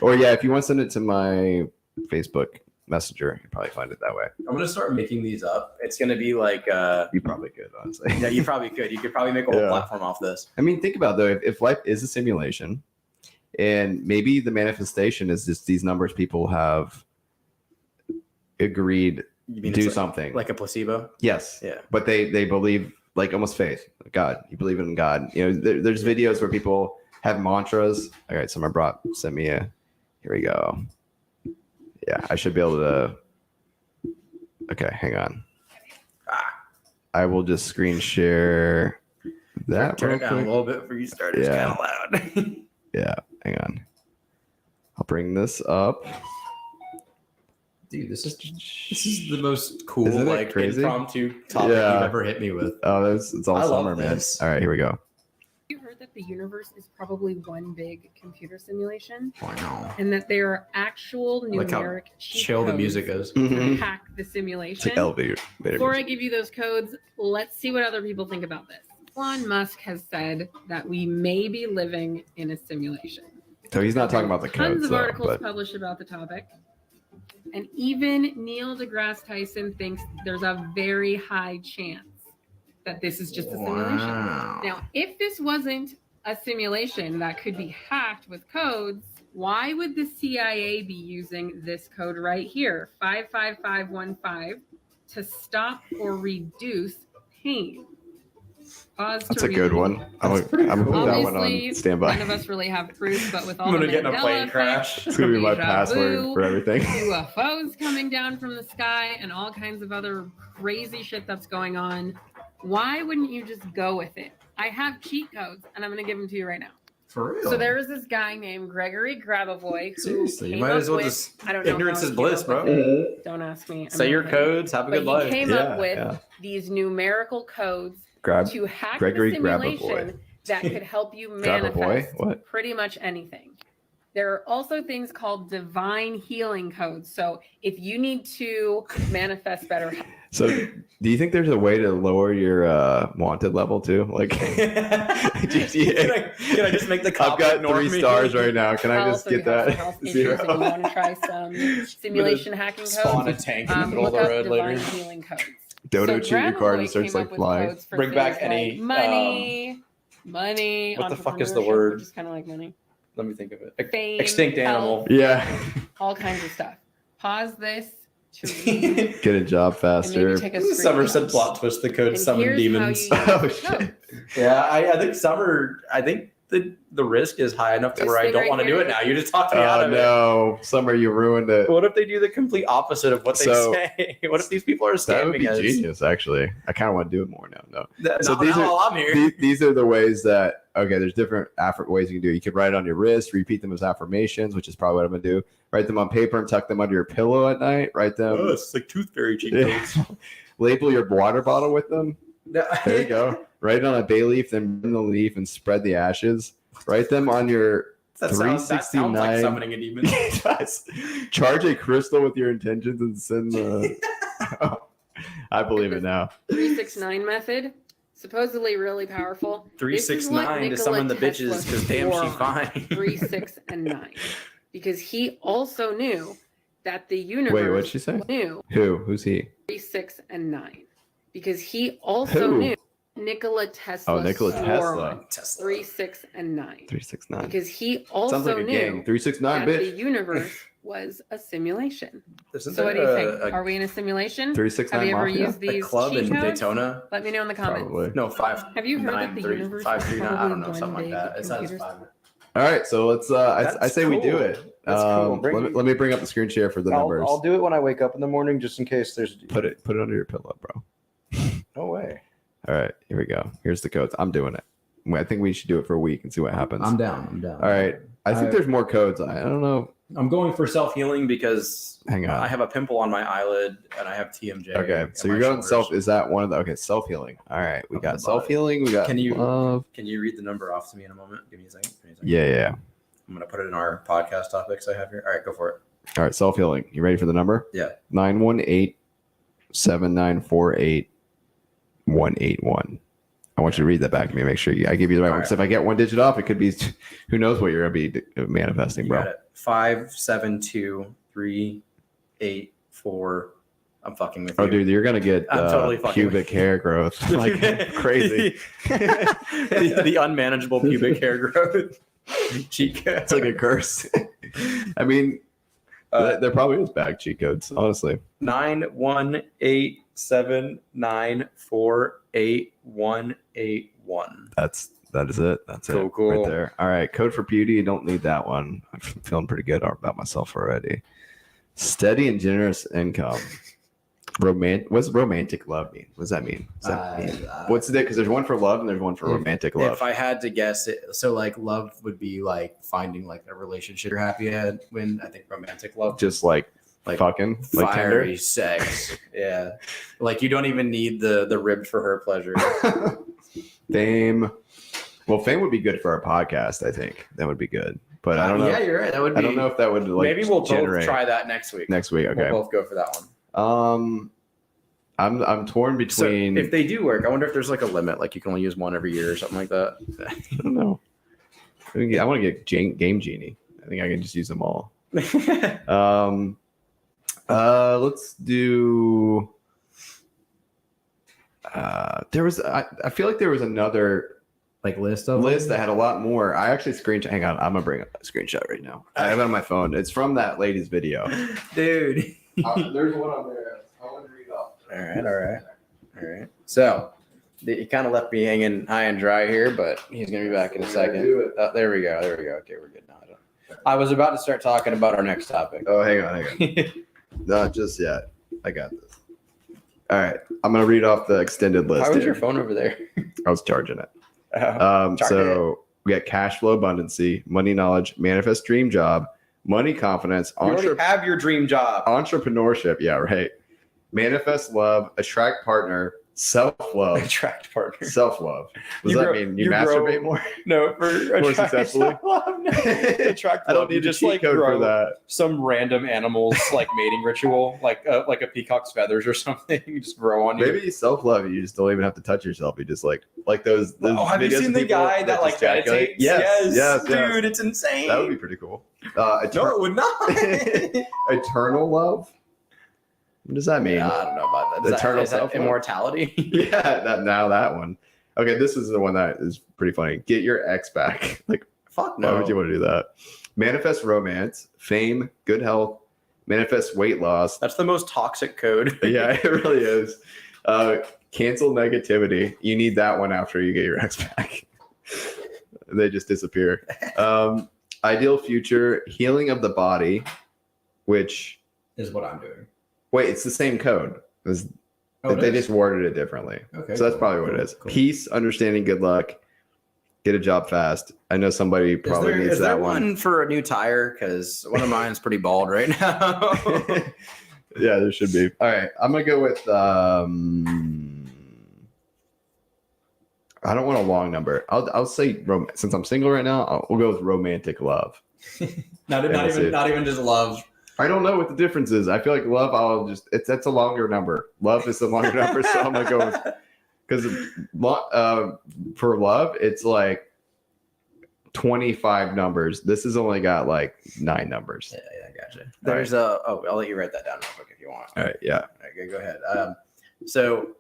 Or yeah, if you want to send it to my Facebook Messenger, you can probably find it that way. I'm gonna start making these up. It's gonna be like you probably could, honestly. Yeah, you probably could. You could probably make a whole platform off this. I mean, think about it, though, if life is a simulation, and maybe the manifestation is just these numbers people have agreed to do something like a placebo. Yes. Yeah. But they believe, like almost faith, God. You believe in God. There's videos where people have mantras. All right, Summer sent me here we go. Yeah, I should be able to. Okay, hang on. I will just screen share that. Turn it down quick. a little bit before you start. It's kind of loud. Yeah, hang on. I'll bring this up. Dude, this is the most cool, Isn't it like crazy? Impromptu topic you've ever hit me with. Oh, it's all I love summer, man. this. All right, here we go. You heard that the universe is probably one big computer simulation, I know. and that there are actual Like how numeric cheat chill the codes music goes. to hack the It's simulation. like elevator. Before I give you those codes, let's see what other people think about this. Elon Musk has said that we may be living in a simulation. So he's not talking about the Tons codes, of though, articles but published about the topic. And even Neil deGrasse Tyson thinks there's a very high chance that this is just a simulation. Wow. Now, if this wasn't a simulation that could be hacked with codes, why would the CIA be using this code right here, 55515, to stop or reduce pain? Pause. that's to a good read. one. I'm gonna put that one Obviously, on standby. none of us really have proof, but with all I'm the gonna get in a Mandela plane effect, crash. It's gonna be my deja password vu, for everything. UFOs coming down from the sky, and all kinds of other crazy shit that's going on. Why wouldn't you just go with it? I have cheat codes, and I'm going to give them to you right now. For real. So there is this guy named Gregory Grabavoy who Seriously, you came might up as well with, just I don't know ignorance how is he bliss, came up bro. with it. Don't ask me. I'm Say not your gonna- codes. Have a But good he life. came Yeah, up with yeah. these numerical codes Grab to hack Gregory the Grabavoy. simulation that could help you Grabavoy? manifest What? pretty much anything. There are also things called divine healing codes. So if you need to manifest better health, So, do you think there's a way to lower your wanted level too? Like GTA. Can I just make the I've cop got ignore 3 me? stars right now. Can I just or you get have some that health issues and you 0? want to try some simulation hacking Spawn a codes, tank in the middle of look the up road divine later. healing codes. Dodo So cheat your card and Grabavoy starts came like up with flying. codes for Bring back things any, like money. what the fuck is the entrepreneurship, word? Which is kind of like money. Let me think of it. Fame, Extinct animal. health, Yeah, all kinds of stuff. Pause this to read get a job and maybe faster. take a Somerset screenshot. plot twist the code And summon here's demons. how you use Oh, the shit. codes. Yeah, I think Summer. I think the risk is high enough to This where I thing don't right want to do here. it now. You just talked me out Oh of it. no, Summer, you ruined it. What if they do the complete opposite of what they So- say? What if these people are That would scamming be us? genius, actually. I kind of want to do it more now. No. So So these now are- while I'm here. These are the ways that there's different ways you can do it. You could write it on your wrist, repeat them as affirmations, which is probably what I'm gonna do. Write them on paper and tuck them under your pillow at night. Write them. Oh, it's like tooth fairy cheat Yeah. codes. Label your water bottle with them. There you go. Write it on a bay leaf, then burn the leaf and spread the ashes. Write them on your That sounds like 369. summoning a demon. Yes. Charge a crystal with your intentions and send the. I believe it now. 369 method, supposedly really powerful. This is what 369 to Nikola summon the Tesla bitches because damn swore she on. fine. 3, 6, and 9, because he also knew that the universe Wait, what'd she say? knew Who? Who's he? 3, 6, and 9, because he also Who? knew Nikola Tesla. Oh, Nikola swore Tesla. on 3, 6, and 9, 369. because he also Sounds like a knew gang. 369, that the bitch. universe was a simulation. Isn't So what do there you think? a Are we in a simulation? 369 Have you ever Mafia? used these club cheat in codes? Daytona? Let me know in the comments. Probably. No, 5. Have you heard that 9, the 3, universe 5, is 3, 9, I don't know, probably something like one that. big It says computer 5. All right, so let's. I That's say we do cool. it. That's cool. Bring- Let me bring up the screen share for the numbers. I'll do it when I wake up in the morning, just in case there's. Put it under your pillow, bro. No way. All right, here we go. Here's the codes. I'm doing it. I think we should do it for a week and see what happens. I'm down. All right. I think there's more codes. I don't know. I'm going for self healing because Hang on. I have a pimple on my eyelid and I have TMJ. Okay, in so my you're going shoulders. self. Is that one of the? Okay, self healing. All right, we Of got the self healing. We got Can you- love. Can you read the number off to me in a moment? Give me a second. Yeah. I'm gonna put it in our podcast topics I have here. All right, go for it. All right, self healing. You ready for the number? Yeah. 918-794-8181. I want you to read that back to me. Make sure I give you the right one. All Because if I get one digit off, it could be who knows what you're gonna be manifesting, You bro. got it. 5, 7, 2, 3, 8, 4. I'm fucking with you. Oh, dude, you're gonna get I'm totally fucking pubic with you. hair growth like crazy. the unmanageable pubic hair growth. Cheat code. It's like a curse. I mean, there probably is bad cheat codes, honestly. 91879481181. That is it. That's Cool, it. cool. Right there. All right. Code for beauty. You don't need that one. I'm feeling pretty good about myself already. Steady and generous income. What's romantic love mean? What does that mean? What's the because there's one for love and there's one for romantic love. If I had to guess it, so like love would be like finding like a relationship you're happy at. When I think romantic love, just like fucking, like fiery Tinder? sex. Yeah, like you don't even need the ribbed for her pleasure. Fame. Well, fame would be good for our podcast. I think that would be good, but I don't know. Yeah, you're right. That would be. I don't know if that would like. Maybe we'll generate. both try that next week. Next week, okay. We'll both go for that one. I'm torn between. So if they do work, I wonder if there's like a limit, like you can only use one every year or something like that. I don't know. I want to get Game Genie. I think I can just use them all. Let's do. There was. I feel like there was another like list that had a lot more. I actually screenshot. Hang on, I'm gonna bring up a screenshot right now. I have it on my phone. It's from that lady's video, dude. There's one on there. I want to read off. All right. So he kind of left me hanging high and dry here, but he's gonna be back in a second. There we go. Okay, we're good now. I was about to start talking about our next topic. Oh, hang on. Not just yet. I got this. All right, I'm gonna read off the extended list. How was your phone over there? I was charging it. We got cash flow abundancy, money knowledge, manifest dream job, money confidence, you already have your dream job. Entrepreneurship, yeah, right. Manifest love, attract partner, self-love. Attract partner. Self-love. What does that mean? You masturbate more? No, for more successfully. Attract I don't love. need You just cheat like code grow for that. some random animals like mating ritual, like a peacock's feathers or something. You just grow on you. Maybe self-love. You just don't even have to touch yourself. You just like those Oh, have you videos seen of the people guy that like just ejaculate? meditates? Yes, Dude, it's insane. That would be pretty cool. No, it would not. Eternal love. What does that mean? Yeah, I don't know about that. Eternal Is that self-love? immortality? Yeah, that one. Okay, this is the one that is pretty funny. Get your ex back. Like, Fuck no. why would you want to do that? Manifest romance, fame, good health, manifest weight loss. That's the most toxic code. Yeah, it really is. Cancel negativity. You need that one after you get your ex back. They just disappear. Ideal future, healing of the body, which is what I'm doing. Wait, it's the same code. They just worded it differently. Okay. So that's probably what it is. Cool. Peace, understanding, good luck. Get a job fast. I know somebody probably needs that one. Is there one for a new tire? Because one of mine's pretty bald right now. Yeah, there should be. All right, I'm gonna go with. I don't want a long number. I'll say since I'm single right now, we'll go with romantic love. not even just love. I don't know what the difference is. I feel like love. That's a longer number. Love is a longer number, so I'm gonna go with because for love it's like 25 numbers. This has only got like 9 numbers. Yeah, gotcha. There's I'll let you write that down real quick if you want. All right, yeah. Okay, go ahead. So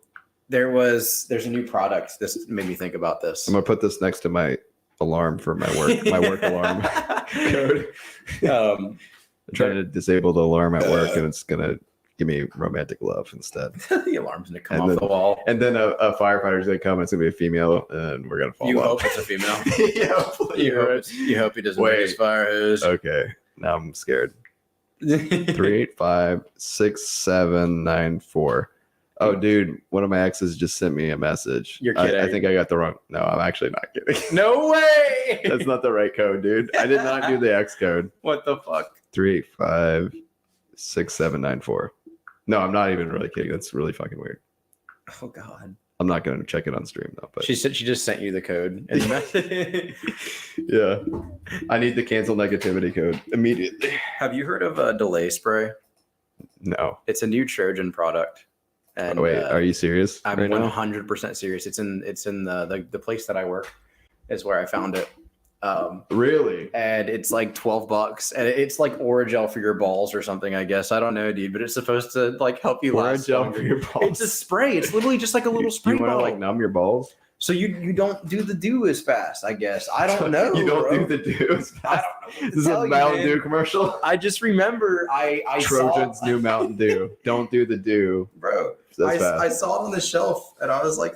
there's a new product. This made me think about this. I'm gonna put this next to my alarm for my work alarm code. I'm trying to disable the alarm at work, and it's gonna give me romantic love instead. The alarm's gonna come off the wall, and then a firefighter's gonna come. And it's gonna be a female, and we're gonna fall. You hope it's a female. Yeah, you hope he doesn't bring his fire hose. Okay, now I'm scared. 3856794. Oh, dude, one of my exes just sent me a message. You're kidding. I think I got the wrong. No, I'm actually not kidding. No way. That's not the right code, dude. I did not do the X code. What the fuck? 3856794. No, I'm not even really kidding. That's really fucking weird. Oh God. I'm not going to check it on stream though. But she said she just sent you the code. Yeah, I need the cancel negativity code immediately. Have you heard of a delay spray? No. It's a new Trojan product. And, wait, are you serious? I'm 100% serious. It's in the place that I work is where I found it. Really? And it's like $12, and it's like Oragel for your balls or something, I guess. I don't know, dude, but it's supposed to like help you last Oragel longer. for your balls. It's a spray. It's literally just like a little spray. You want to bottle. like numb your balls? So you don't do the do as fast, I guess. I don't know. You don't do the do as fast. I don't know. This is a Mountain Dew commercial. I just remember I Trojan's new Mountain Dew. Don't do the do, bro. I saw it on the shelf and I was like,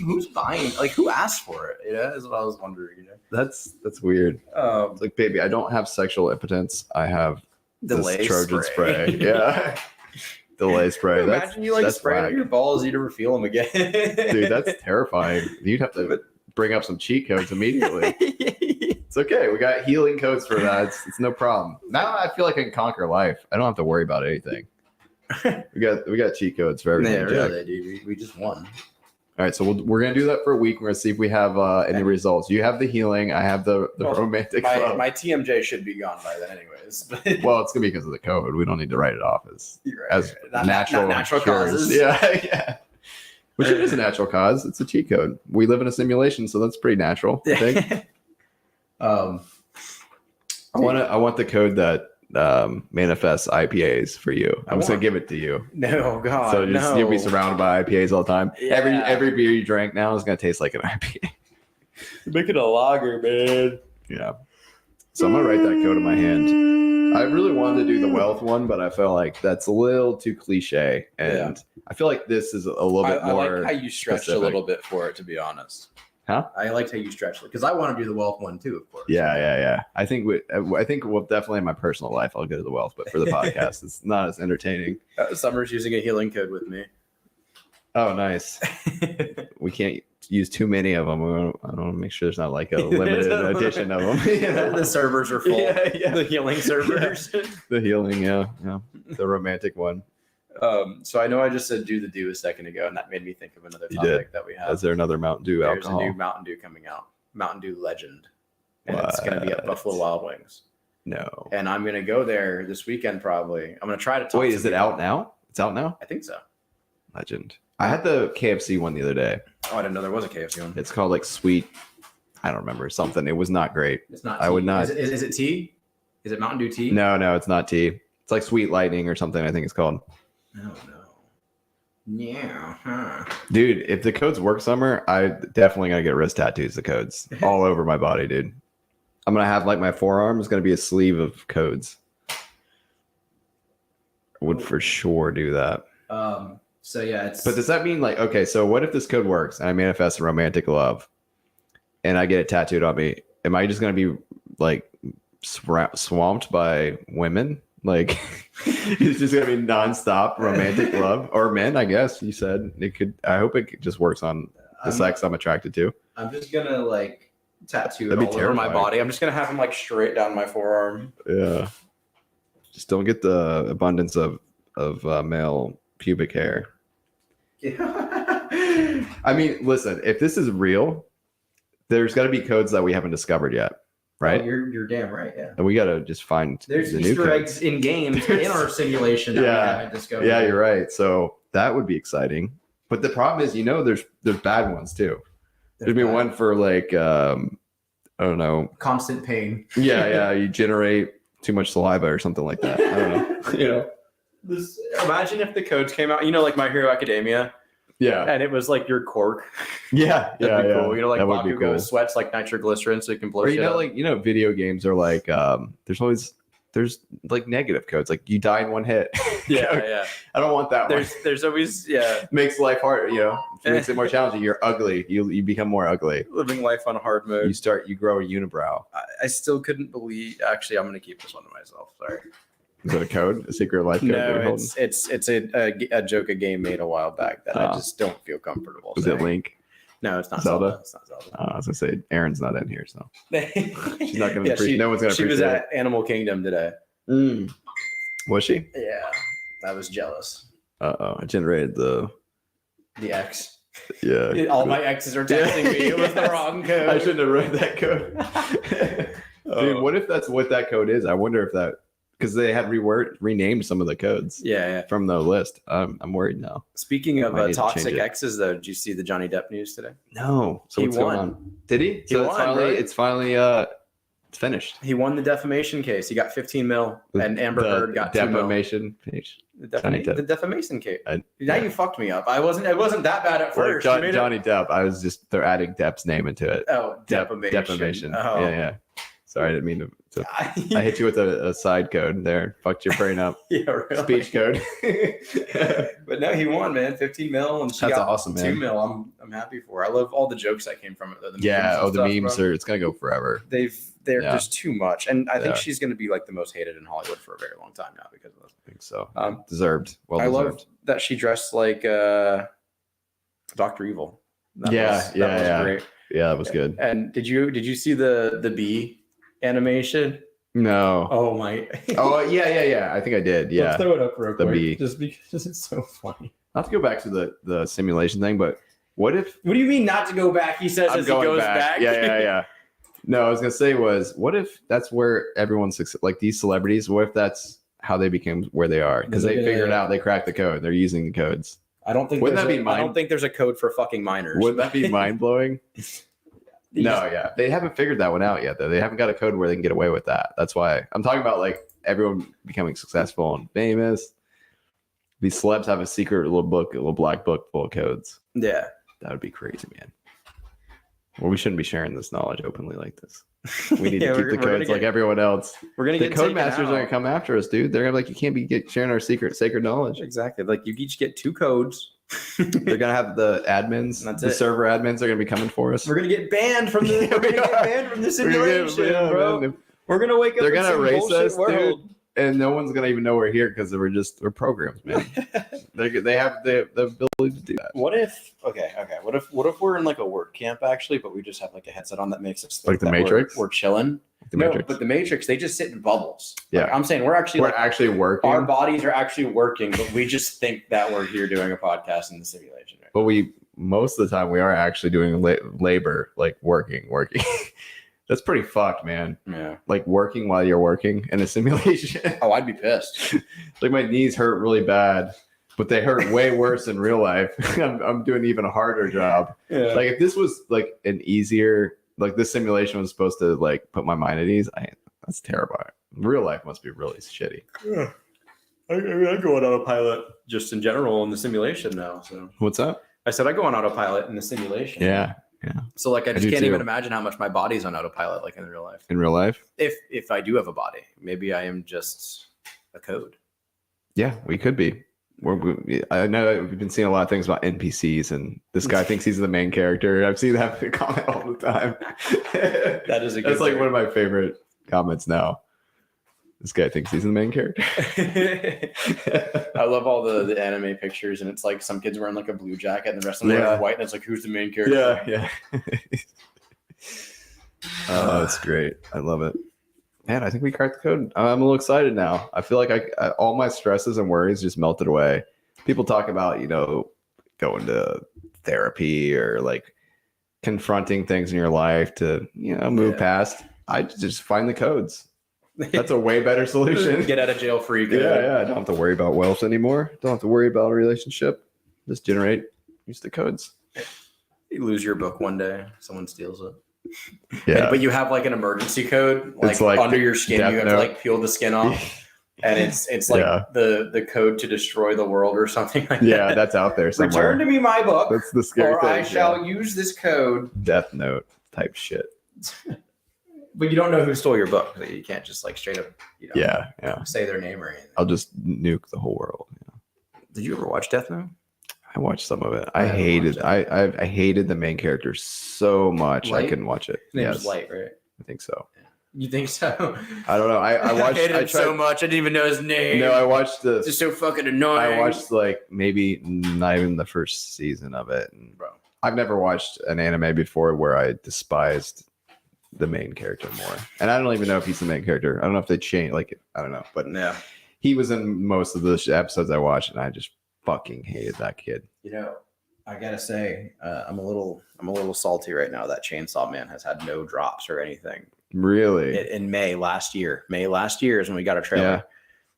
who's buying? Like, who asked for it? You know, is what I was wondering. You know, that's weird. It's like, baby, I don't have sexual impotence. I have Delay Trojan spray. Yeah. Delay spray. Imagine you like spray whack. on your balls, you never feel them again. Dude, that's terrifying. You'd have to bring up some cheat codes immediately. It's okay. We got healing codes for that. It's no problem. Now I feel like I can conquer life. I don't have to worry about anything. We got cheat codes for everything. Yeah, really, dude. We just won. All right, so we're gonna do that for a week. We're gonna see if we have any results. You have the healing. I have the romantic. My TMJ should be gone by then, anyways. Well, it's gonna be because of the code. We don't need to write it off as natural natural cures. causes. Yeah. Which it is a natural cause. It's a cheat code. We live in a simulation, so that's pretty natural, I think. I want the code that manifests IPAs for you. I'm just gonna give it to you. No, God, so you'll be surrounded by IPAs all the time. Yeah. Every beer you drank now is gonna taste like an IPA. Make it a lager, man. Yeah. So I'm gonna write that code in my hand. I really wanted to do the wealth one, but I felt like that's a little too cliche, and I feel like this is a little bit more. I like how you stretched a little bit for it, to be honest. Huh? I liked how you stretched it because I want to do the wealth one too, of course. Yeah. I think we'll definitely in my personal life I'll go to the wealth, but for the podcast it's not as entertaining. Summer's using a healing code with me. Oh, nice. We can't use too many of them. I don't want to make sure there's not like a limited edition of them. The servers are full. Yeah. The healing servers. Yeah. The healing, yeah. The romantic one. So I know I just said do a second ago, and that made me think of another topic that we have. Is there another Mountain Dew alcohol? There's a new Mountain Dew coming out. Mountain Dew Legend. And it's going to be at Buffalo Wild Wings. No. And I'm going to go there this weekend probably. I'm going to try to talk. Wait, is it out now? It's out now? I think so. Legend. I had the KFC one the other day. Oh, I didn't know there was a KFC one. It's called like Sweet. I don't remember something. It was not great. It's not. I would not. Is it tea? Is it Mountain Dew tea? No, it's not tea. It's like Sweet Lightning or something. I think it's called. Oh no. Yeah. Huh. Dude, if the codes work summer, I definitely gotta get wrist tattoos. The codes all over my body, dude. I'm gonna have like my forearm is gonna be a sleeve of codes. I would for sure do that. So yeah, it's. But does that mean like, okay, so what if this code works and I manifest a romantic love, and I get it tattooed on me? Am I just gonna be like swamped by women? Like it's just gonna be nonstop romantic love, or men, I guess you said it could. I hope it just works on the sex I'm attracted to. I'm just gonna like tattoo it That'd be all over my body. I'm just gonna have them like straight down my forearm. Yeah, just don't get the abundance of male pubic hair. Yeah. I mean, listen, if this is real, there's got to be codes that we haven't discovered yet. Right, oh, you're damn right. Yeah, and we got to just find there's the Easter new eggs in games in our simulation. That we haven't discovered. Yeah, you're right. So that would be exciting. But the problem is, there's bad ones too. There'd be one for like I don't know, constant pain. Yeah, you generate too much saliva or something like that. I don't know. Imagine if the codes came out. Like My Hero Academia. Yeah, and it was like your cork. Yeah, That'd be cool. Like that would be Bakugo cool. sweats like nitroglycerin, so you can blow. Or video games are like there's like negative codes, like you die in one hit. Yeah. I don't want that one. There's always makes life hard. Makes it more challenging. You're ugly. You become more ugly. Living life on hard mode. You grow a unibrow. I still couldn't believe. Actually, I'm gonna keep this one to myself. Sorry. Is it a code? A secret life code? No, it's a joke a game made a while back that I just don't feel comfortable saying. Is it Link? No, it's not Zelda. It's not Zelda. I was gonna say Erin's not in here, so she's not gonna. No one's gonna. She was at Animal Kingdom today. Was she? Yeah, I was jealous. I generated the X. Yeah. All my X's are texting me. It was the wrong code. I shouldn't have read that code. Dude, what if that's what that code is? I wonder if that. Because they had renamed some of the codes from the list. I'm worried now. Speaking of toxic exes, though, did you see the Johnny Depp news today? No. So he what's won. going on? Did he? He won, it's finally it's finished. He won the defamation case. He got 15 mil, and Amber Heard got 2 mil. Defamation case. The defamation case. Now you fucked me up. It wasn't that bad at first. Johnny Depp. They're adding Depp's name into it. Oh, defamation. Defamation. Oh. Yeah. Sorry, I didn't mean to I hit you with a side code there. Fucked your brain up. Yeah, really. Speech code. But no, he won, man. 15 mil, and she That's got awesome, man. 2 mil. I'm happy for her. I love all the jokes that came from it. Though. The memes are. It's gonna go forever. There's too much, and I think she's gonna be like the most hated in Hollywood for a very long time now because of this. I think so. Deserved. Well I deserved. love that she dressed like Dr. Evil. That was great. Yeah, that was good. And did you see the bee animation? No. Oh my. Oh yeah. I think I did. Yeah. Let's throw it up real quick. Bee. Just because it's so funny. Not to go back to the simulation thing, but what if? What do you mean not to go back? He says as he goes back. Yeah. No, I was gonna say what if that's where everyone's like these celebrities? What if that's how they became where they are? Because they figured out, they cracked the code. They're using the codes. I don't think there's a code for fucking minors. Wouldn't that be mind blowing? No, yeah. They haven't figured that one out yet, though. They haven't got a code where they can get away with that. That's why I'm talking about like everyone becoming successful and famous. These celebs have a secret little black book full of codes. Yeah. That would be crazy, man. Well, we shouldn't be sharing this knowledge openly like this. We need to keep the codes like everyone else. We're gonna get the code masters are gonna come after us, dude. They're gonna be like, you can't be sharing our sacred knowledge. Exactly. Like you each get 2 codes. They're gonna have the admins. Server admins are gonna be coming for us. We're gonna get banned from the simulation, bro. We're gonna wake up. They're gonna erase us, world. dude. And no one's gonna even know we're here because we're programs, man. they have the ability to do that. What if what if we're in like a work camp actually, but we just have like a headset on that makes us like the Matrix? We're chilling. Matrix. But the Matrix, they just sit in bubbles. Yeah, like, I'm saying we're actually working. Our bodies are actually working, but we just think that we're here doing a podcast in the simulation. Right? But most of the time we are actually doing labor, like working. That's pretty fucked, man. Yeah. Like working while you're working in a simulation. Oh, I'd be pissed. Like my knees hurt really bad, but they hurt way worse in real life. I'm doing even a harder job. Yeah. Like if this was like an easier, like this simulation was supposed to like put my mind at ease. That's terrible. Real life must be really shitty. Yeah. I go on autopilot just in general in the simulation now. So what's up? I said I go on autopilot in the simulation. Yeah. So like I just can't even imagine how much my body's on autopilot like in real life. In real life? If I do have a body, maybe I am just a code. Yeah, we could be. I know we've been seeing a lot of things about NPCs, and this guy thinks he's the main character. I've seen that comment all the time. That's like one of my favorite comments now. This guy thinks he's the main character. I love all the anime pictures, and it's like some kids wearing like a blue jacket, and the rest of them are white, and it's like, who's the main character? Yeah. Oh, that's great. I love it. Man, I think we cracked the code. I'm a little excited now. I feel like all my stresses and worries just melted away. People talk about, going to therapy or like confronting things in your life to, move past. I just find the codes. That's a way better solution. Get out of jail free. Yeah. I don't have to worry about wealth anymore. Don't have to worry about a relationship. Just use the codes. You lose your book one day. Someone steals it. Yeah. But you have like an emergency code, like under your skin. You have to like peel the skin off. And it's like the code to destroy the world or something like that. Yeah, that's out there somewhere. Return to me my book. That's the scary thing. I shall use this code. Death Note type shit. But you don't know who stole your book. So you can't just like straight up, say their name or anything. I'll just nuke the whole world. Did you ever watch Death Note? I watched some of it. I hated the main character so much. Light? I couldn't watch it. His name was Light, right? I think so. You think so? I don't know. I watched. I hated him so much. I didn't even know his name. No, I watched It's just so fucking annoying. I watched like maybe not even the first season of it. And bro, I've never watched an anime before where I despised the main character more. And I don't even know if he's the main character. I don't know if they changed. Like I don't know, but yeah, he was in most of the episodes I watched, and I just fucking hated that kid. I gotta say, I'm a little salty right now that Chainsaw Man has had no drops or anything. Really? In May last year. May last year is when we got a trailer. Yeah.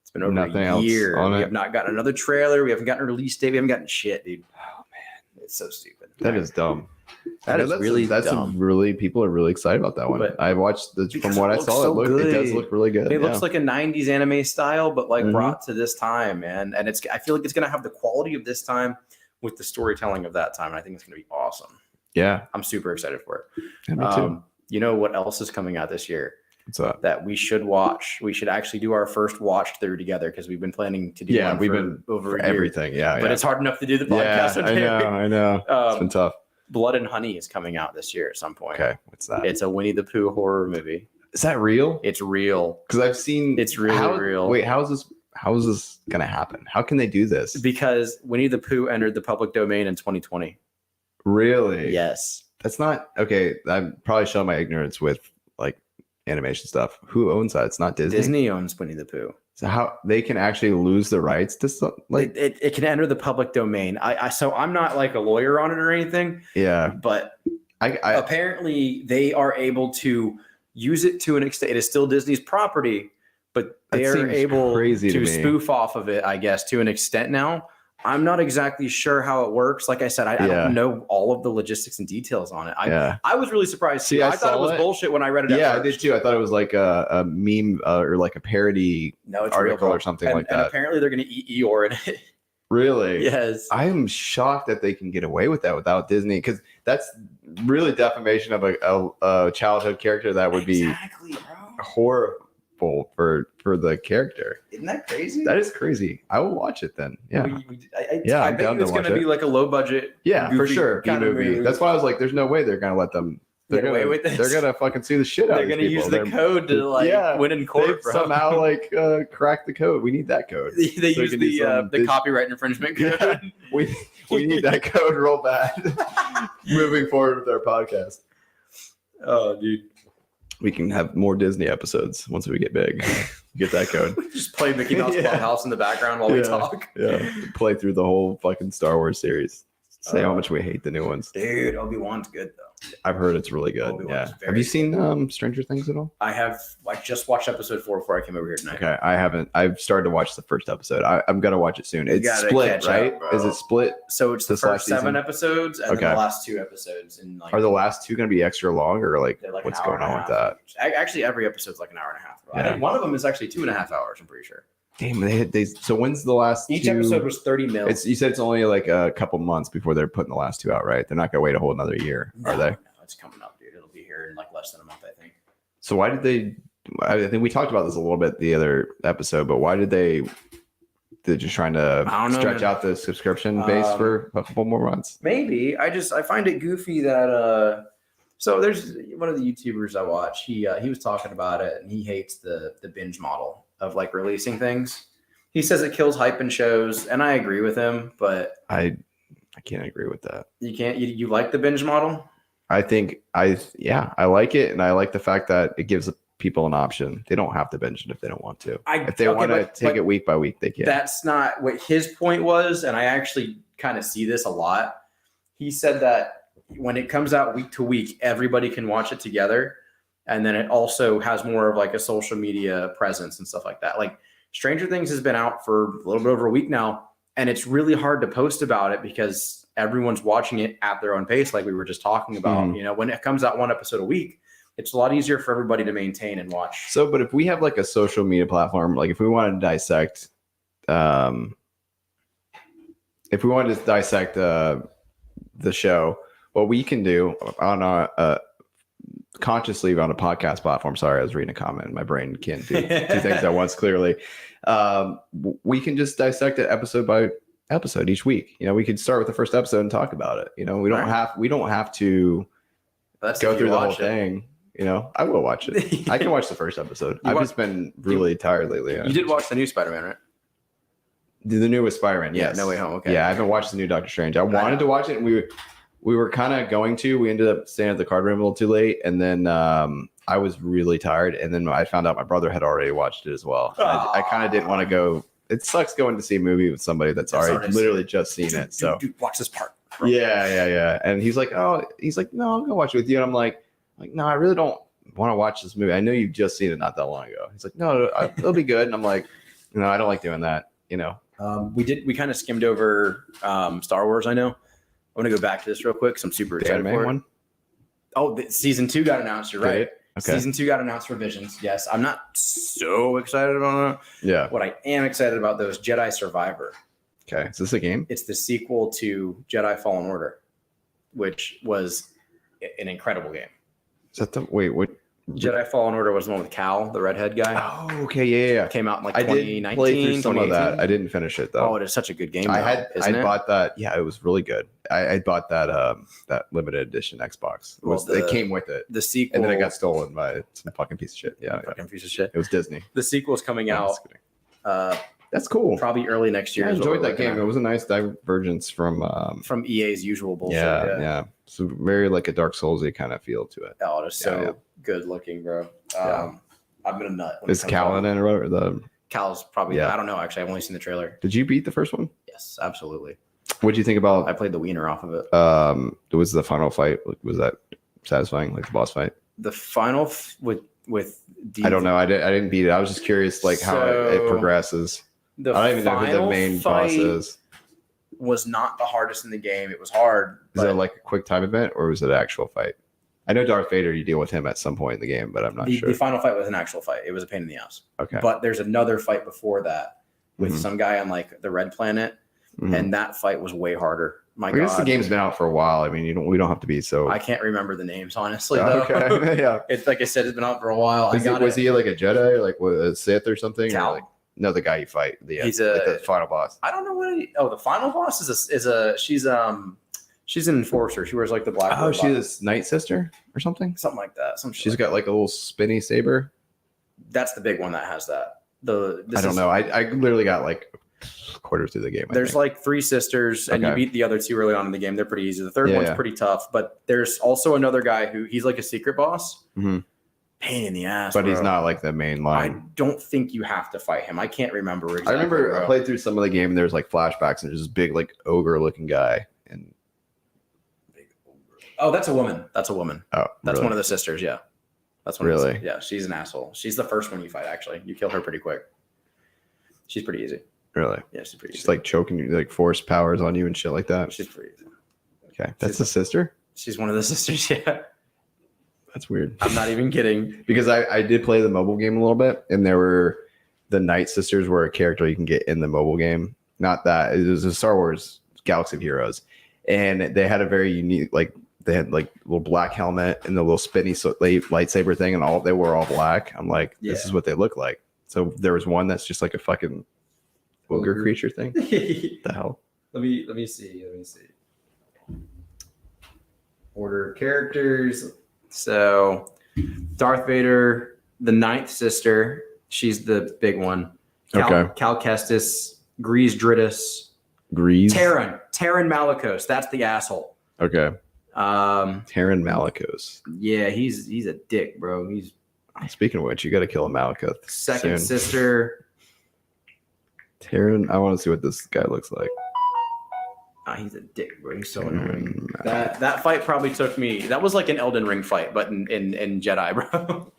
It's been over a year. We have not gotten another trailer. We haven't gotten a release date. We haven't gotten shit, dude. Oh man, it's so stupid. That is dumb. That's dumb. Really, people are really excited about that one. But I watched from what I saw, it does look really good. It looks like a 90s anime style, but like brought to this time, man. And I feel like it's gonna have the quality of this time with the storytelling of that time. And I think it's gonna be awesome. Yeah. I'm super excited for it. Yeah, me too. You know what else is coming out this year? What's up? That we should watch. We should actually do our first watch through together because we've been planning to do one we've been over everything. Yeah, but it's hard enough to do the podcast. I know. It's been tough. Blood and Honey is coming out this year at some point. Okay, what's that? It's a Winnie the Pooh horror movie. Is that real? It's real. Because I've seen it's really real. Wait, how is this gonna happen? How can they do this? Because Winnie the Pooh entered the public domain in 2020. Really? Yes. That's not okay. I'm probably showing my ignorance with like animation stuff. Who owns that? It's not Disney. Disney owns Winnie the Pooh. So how they can actually lose the rights to like it can enter the public domain. So I'm not like a lawyer on it or anything. Yeah. But apparently they are able to use it to an extent. It is still Disney's property, but they are able to spoof off of it, I guess, to an extent now. I'm not exactly sure how it works. Like I said, I don't know all of the logistics and details on it. I was really surprised. See, I thought it was bullshit when I read it. Yeah, I did too. I thought it was like a meme or like a parody article or something like that. And apparently they're going to eat Eeyore in it. Really? Yes. I am shocked that they can get away with that without Disney, because that's really defamation of a childhood character that would be horrible for the character. Isn't that crazy? That is crazy. I will watch it then. Yeah. I bet it's going to be like a low budget. Yeah, for sure. B-movie. That's why I was like, there's no way they're going to let them get away with this. They're going to fucking sue the shit out of these people. They're going to use the code to win in court. Somehow crack the code. We need that code. They use the copyright infringement code. Yeah, we need that code real bad. Moving forward with our podcast. Oh, dude. We can have more Disney episodes once we get big. Get that code. Just play Mickey Mouse Clubhouse in the background while we talk. Yeah. Play through the whole fucking Star Wars series. Say how much we hate the new ones. Dude, Obi-Wan's good though. I've heard it's really good. Yeah. Have you seen Stranger Things at all? I have. I just watched episode 4 before I came over here tonight. Okay, I haven't. I've started to watch the first episode. I'm gonna watch it soon. It's split, right? Is it split? So it's the first 7 episodes and then the last 2 episodes. And are the last 2 gonna be extra long, or like what's going on with that? Actually, every episode's like an hour and a half. I think one of them is actually 2.5 hours. I'm pretty sure. Damn, they so when's the last? Each episode was 30 minutes. You said it's only like a couple months before they're putting the last 2 out, right? They're not gonna wait a whole another year, are they? No, it's coming up, dude. It'll be here in like less than a month, I think. So why did they? I think we talked about this a little bit the other episode, but why did they're just trying to stretch out the subscription base for a couple more months? Maybe. I find it goofy that so there's one of the YouTubers I watch. He was talking about it, and he hates the binge model of like releasing things. He says it kills hype in shows, and I agree with him, but I can't agree with that. You can't. You like the binge model? I think I like it, and I like the fact that it gives people an option. They don't have to binge it if they don't want to. If they want to take it week by week, they can. That's not what his point was, and I actually kind of see this a lot. He said that when it comes out week to week, everybody can watch it together. And then it also has more of like a social media presence and stuff like that. Like Stranger Things has been out for a little bit over a week now, and it's really hard to post about it because everyone's watching it at their own pace. Like we were just talking about, when it comes out 1 episode a week, it's a lot easier for everybody to maintain and watch. So, but if we have like a social media platform, like if we wanted to dissect, the show, what we can do on our, consciously on a podcast platform. Sorry, I was reading a comment. My brain can't do 2 things at once. Clearly, we can just dissect it episode by episode each week. We could start with the first episode and talk about it. We don't have to go through the whole thing. I will watch it. I can watch the first episode. I've just been really tired lately. You did watch the new Spider-Man, right? The newest Spider-Man. Yes. Yeah, No Way Home. Okay. Yeah, I haven't watched the new Doctor Strange. I wanted to watch it, and we were kind of going to. We ended up staying at the card room a little too late, and then I was really tired, and then I found out my brother had already watched it as well. I kind of didn't want to go. It sucks going to see a movie with somebody that's already literally just seen it. So dude, watch this part. Yeah. And he's like, no, I'm gonna watch it with you. And I'm like, no, I really don't want to watch this movie. I know you've just seen it not that long ago. He's like, no, it'll be good. And I'm like, I don't like doing that. We kind of skimmed over Star Wars. I know. I want to go back to this real quick because I'm super excited for it. One? Oh, season 2 got announced. You're right. Okay. Season 2 got announced for Visions. Yes, I'm not so excited on it. Yeah. What I am excited about though is Jedi Survivor. Okay, is this a game? It's the sequel to Jedi Fallen Order, which was an incredible game. Is that what? Jedi Fallen Order was the one with Cal, the redhead guy. Oh, okay, yeah. Came out in like I 2019, did play through some of that. 2018. I didn't finish it though. Oh, it is such a good game. I bought that. Yeah, it was really good. I bought that that limited edition Xbox. It came with it. The sequel, and then it got stolen by some fucking piece of shit. Yeah, fucking piece of shit. It was Disney. The sequel's coming out. That's cool. Probably early next year. I enjoyed that game. It was a nice divergence from EA's usual bullshit. Yeah. So very like a Dark Soulsy kind of feel to it. Oh, it's so good looking, bro. I'm gonna nut. Is Cal in it or whatever? Cal's probably. I don't know. Actually, I've only seen the trailer. Did you beat the first one? Yes, absolutely. What did you think about? I played the wiener off of it. It was the final fight. Was that satisfying? Like the boss fight? The final with I don't know. I didn't beat it. I was just curious, like how it progresses. I don't even know who the main boss is. Was not the hardest in the game. It was hard. Is it like a quick time event or was it an actual fight? I know Darth Vader, you deal with him at some point in the game, but I'm not sure. The final fight was an actual fight. It was a pain in the ass. Okay. But there's another fight before that with some guy on like the red planet, and that fight was way harder. I guess the game's been out for a while. I mean, we don't have to be so. I can't remember the names honestly. Though. Okay. Yeah. It's like I said, it's been out for a while. Was he like a Jedi, or like a Sith or something? Cal. Or like, no, the guy you fight. He's like the final boss. I don't know what. The final boss she's an enforcer. She wears like the black. Oh, she's a Night Sister or something. Something like that. She's got like a little spinny saber. That's the big one that has that. I don't know. I literally got like quarter through the game. There's like 3 sisters, and you beat the other 2 early on in the game. They're pretty easy. The third one's pretty tough, but there's also another guy he's like a secret boss. Mm-hmm. Pain in the ass, but he's not like the main line. I don't think you have to fight him. I can't remember exactly. I remember I played through some of the game and there's like flashbacks and there's this big like ogre looking guy. And that's a woman. That's one of the sisters. Yeah, that's one. Really? Yeah, she's an asshole. She's the first one you fight. Actually, you kill her pretty quick. She's pretty easy. Really? Yeah, she's pretty easy. She's like choking you, like force powers on you and shit like that. She's pretty easy. Okay, that's the sister. She's one of the sisters. Yeah. That's weird. I'm not even kidding. Because I did play the mobile game a little bit, and there were the Night Sisters were a character you can get in the mobile game. Not that it was a Star Wars Galaxy of Heroes, and they had a very unique they had like little black helmet and the little spinny lightsaber thing, and they were all black. I'm like, this is what they look like. So there was one that's just like a fucking ogre creature thing. What the hell? Let me see. Order characters. So, Darth Vader, the 9th sister, she's the big one. Cal Kestis, Grease Dritus. Terran Malicos, that's the asshole. Okay. Terran Malicos. Yeah, he's a dick, bro. Speaking of which, you got to kill a Malikoth. Second sister. Terran, I want to see what this guy looks like. He's a dick, bro. He's so annoying. That fight probably took me. That was like an Elden Ring fight, but in Jedi, bro.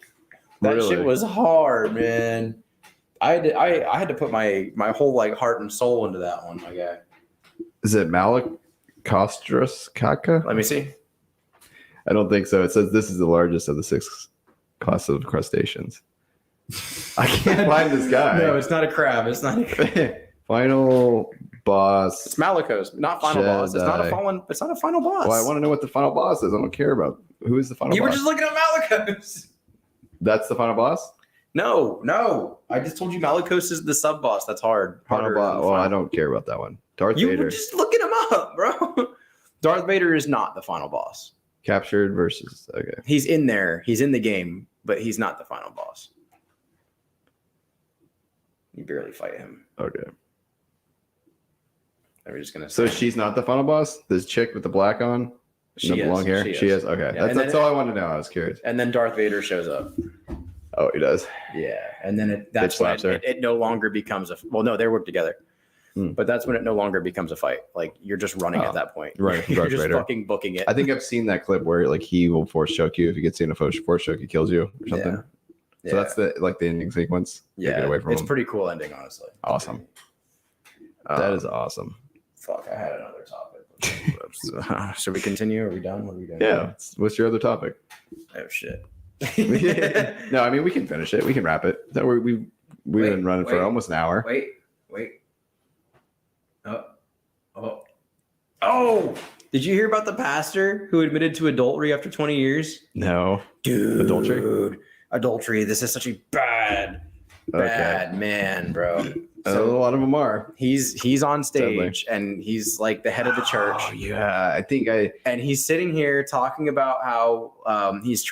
That shit was hard, man. I had to put my whole like heart and soul into that one, my guy. Is it Malicostros Kaka? Let me see. I don't think so. It says this is the largest of the 6 classes of crustaceans. I can't find this guy. No, it's not a crab. It's not a crab. Final boss. It's Malicos, not final boss. It's not a final boss. Well, I want to know what the final boss is. I don't care about who is the final boss. You were just looking at Malicos. That's the final boss? No. I just told you Malicos is the sub boss. That's hard. Final boss. Well, I don't care about that one. Darth Vader. You were just looking him up, bro. Darth Vader is not the final boss. Captured versus. Okay. He's in there. He's in the game, but he's not the final boss. You barely fight him. Okay. We're just gonna. So she's not the final boss. This chick with the black on, the long hair. She is. Okay, yeah, that's all I want to know. I was curious. And then Darth Vader shows up. Oh, he does. Yeah, and then that's when it no longer becomes a. Well, no, they work together, but that's when it no longer becomes a fight. Like you're just running at that point. Right, you're just fucking booking it. I think I've seen that clip where like he will force choke you if you get seen a force choke, he kills you or something. Yeah. So that's the ending sequence. Yeah, get away from it's him. Pretty cool ending, honestly. Awesome. That is awesome. Fuck, I had another topic. Should we continue? Are we done? What are we doing? Yeah. What's your other topic? Oh shit. No, I mean we can finish it. We can wrap it. We've been running for almost an hour. Wait. Oh! Did you hear about the pastor who admitted to adultery after 20 years? No. Dude. Adultery? This is such a bad man, bro. So a lot of them are. He's on stage and he's like the head of the church. Oh, yeah, and he's sitting here talking about how he's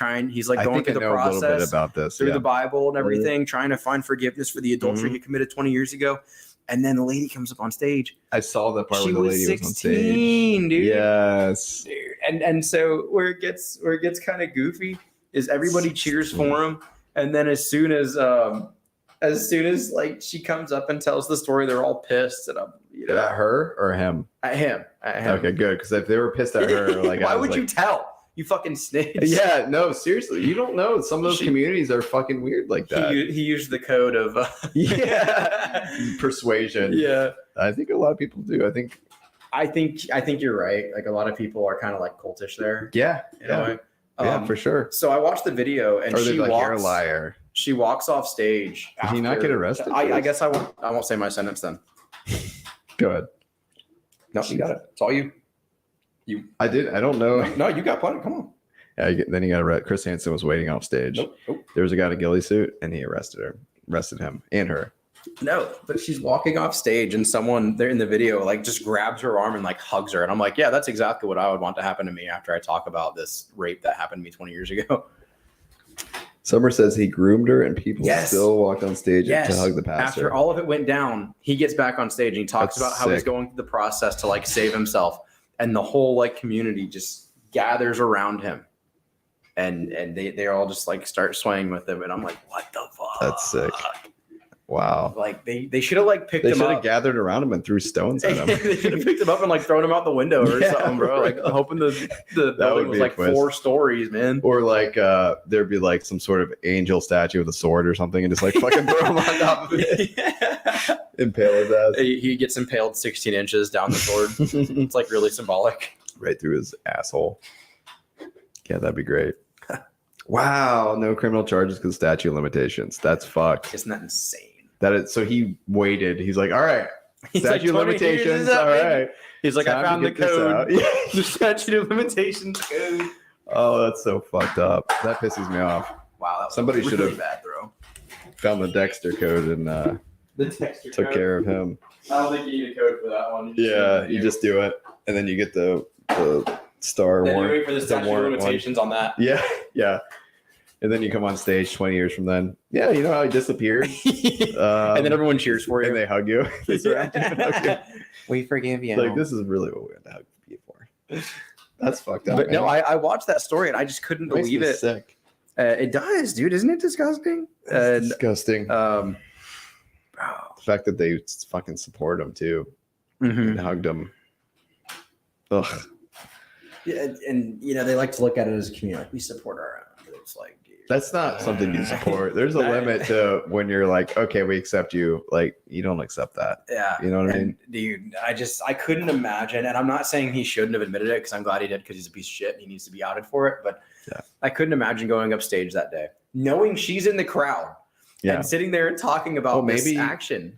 like going through the process a little bit about this, through the Bible and everything, trying to find forgiveness for the adultery he committed 20 years ago. And then the lady comes up on stage. I saw that part where the lady 16, was on stage. Dude. Yes. Dude. And so where it gets kind of goofy is everybody cheers for him, and then as soon as like she comes up and tells the story, they're all pissed at him. At her or him? At him. Okay, good. Because if they were pissed at her, like, why would you tell? You fucking snitch. Yeah, no, seriously. You don't know. Some of those communities are fucking weird like that. He used the code of persuasion. Yeah. I think a lot of people do. I think you're right. Like a lot of people are kind of like cultish there. Yeah. For sure. So I watched the video and she like, you're a liar. She walks off stage. Did he not get arrested? I guess I won't say my sentence then. Go ahead. No, you got it. It's all you. I did. I don't know. No, you got plenty. Come on. Yeah, then he got arrested. Chris Hansen was waiting off stage. Nope. There was a guy in a ghillie suit, and he arrested him and her. No, but she's walking off stage, and someone there in the video like just grabs her arm and like hugs her, and I'm like, yeah, that's exactly what I would want to happen to me after I talk about this rape that happened to me 20 years ago. Summer says he groomed her, and people still walk on stage to hug the pastor. After all of it went down, he gets back on stage and he talks about how he's going through the process to like save himself. And the whole like community just gathers around him, and they all just like start swaying with him, and I'm like, what the fuck? That's sick. Wow. Like they should have like picked him up. They should have gathered around him and threw stones at him. They should have picked him up and like thrown him out the window or something, bro. Like hoping the building was like 4 stories, man. Or like there'd be like some sort of angel statue with a sword or something, and just like fucking throw him on top of it. Impale his ass. He gets impaled 16 inches down the sword. It's like really symbolic. Right through his asshole. Yeah, that'd be great. Wow, no criminal charges because statute of limitations. That's fucked. Isn't that insane? So he waited. He's like, all right, statute of limitations. All right. He's like, I found the code. The statute of limitations code. Oh, that's so fucked up. That pisses me off. Wow, that was somebody really should have bad throw. Found the Dexter code and took care of him. I don't think you need a code for that one. You just do it, and then you get the star warrant. Then you wait for the statute of limitations on that. Yeah. And then you come on stage 20 years from then. Yeah, you know how he disappeared? And then everyone cheers for you. And they hug you. We forgive you. Like, this is really what we had to hug you for. That's fucked up. But no, I watched that story and I just couldn't believe it. Sick. It does, dude. Isn't it disgusting? It's disgusting. The fact that they fucking support him too and hugged him. Ugh. Yeah, and you know they like to look at it as a community. Like, we support our own. It's like, dude, that's not something you support. There's a limit to when you're like, okay, we accept you. Like, you don't accept that. Yeah, you know what I mean, dude. I couldn't imagine, and I'm not saying he shouldn't have admitted it because I'm glad he did because he's a piece of shit and he needs to be outed for it. But I couldn't imagine going upstage that day, knowing she's in the crowd and sitting there and talking about this action.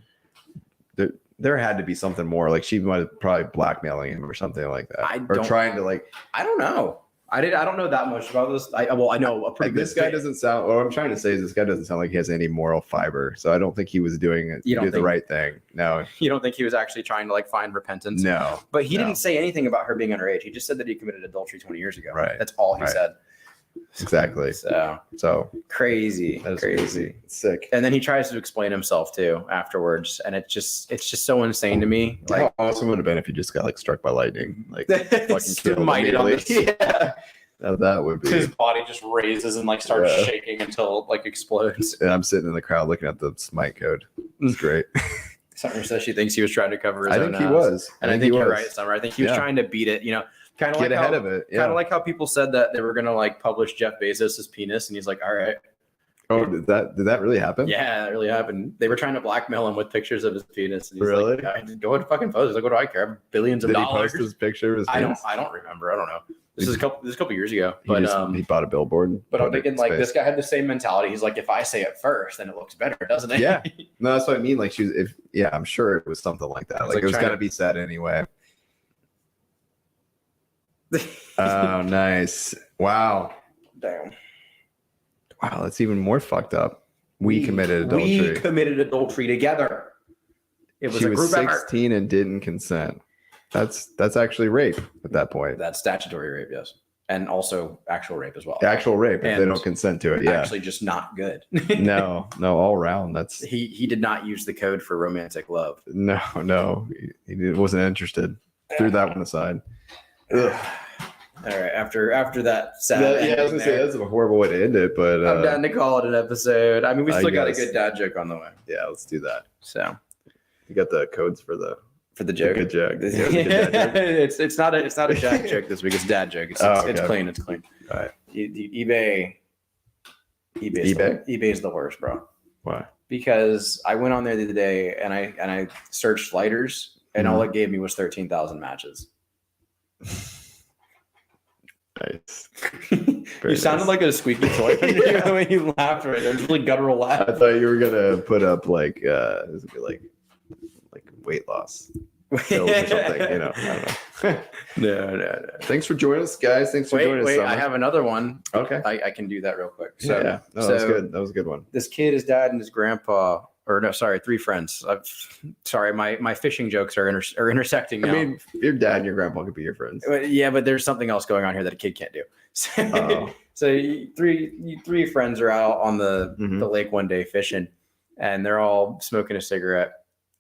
There had to be something more. Like she might have probably blackmailing him or something like that, or trying to like. I don't know. I don't know that much about this. I know a pretty. This guy doesn't sound. What I'm trying to say is this guy doesn't sound like he has any moral fiber. So I don't think he was doing it. The right thing. No. You don't think he was actually trying to like find repentance? No. But he didn't say anything about her being underage. He just said that he committed adultery 20 years ago. Right. That's all he said. Exactly. So crazy. That's crazy. It's sick. And then he tries to explain himself too afterwards, and it's just so insane to me. Like, how awesome would have been if you just got like struck by lightning, like fucking killed immediately. Yeah. That would be. His body just raises and like starts shaking until it like explodes. And I'm sitting in the crowd looking at the smite code. It's great. Summer says she thinks he was trying to cover his own ass. I think he was. And I think you're right, Summer. I think he was trying to beat it, kind of get ahead of it. Kind of like how people said that they were going to like publish Jeff Bezos' penis. And he's like, all right. Oh, did that really happen? Yeah, that really happened. They were trying to blackmail him with pictures of his penis. And he's really? Like, just go ahead and fucking post. He's like, what do I care? I have billions of dollars. Did he post his picture of his penis? I don't remember. I don't know. This is a couple years ago. But he bought a billboard. But I'm thinking like this guy had the same mentality. He's like, if I say it first, then it looks better, doesn't it? Yeah. No, that's what I mean. Like I'm sure it was something like that. Like it was gonna be said anyway. Oh, nice. Wow. Damn. Wow, that's even more fucked up. We committed adultery. We committed adultery together. It was she a was group 16 and didn't consent. That's actually rape at that point. That's statutory rape, yes. And also actual rape as well. Actual rape if they don't consent to it. Yeah. Actually just not good. No, all around. That's he did not use the code for romantic love. No. He wasn't interested. Threw that one aside. Ugh. All right. After that sad I was gonna say that's a horrible way to end it, but I'm down to call it an episode. I mean, we still got a good dad joke on the way. Yeah, let's do that. So you got the codes for the joke. Good joke. It's not a jack joke this week. It's dad joke. It's clean. It's clean. All right. eBay is the worst, bro. Why? Because I went on there the other day and I searched lighters and all it gave me was 13,000 matches. Nice. You sounded like a squeaky toy when you laughed right there. It was really guttural laugh. I thought you were gonna put up like weight loss pills or something. I don't know. No. Thanks for joining us, guys. Thanks for joining us. Wait, I have another one. Okay, I can do that real quick. So that was good. That was a good one. This kid, his dad, and his grandpa. Or no, sorry, 3 friends. Sorry, my fishing jokes are intersecting now. I mean, your dad and your grandpa could be your friends. Yeah, but there's something else going on here that a kid can't do. So three friends are out on the lake one day fishing, and they're all smoking a cigarette.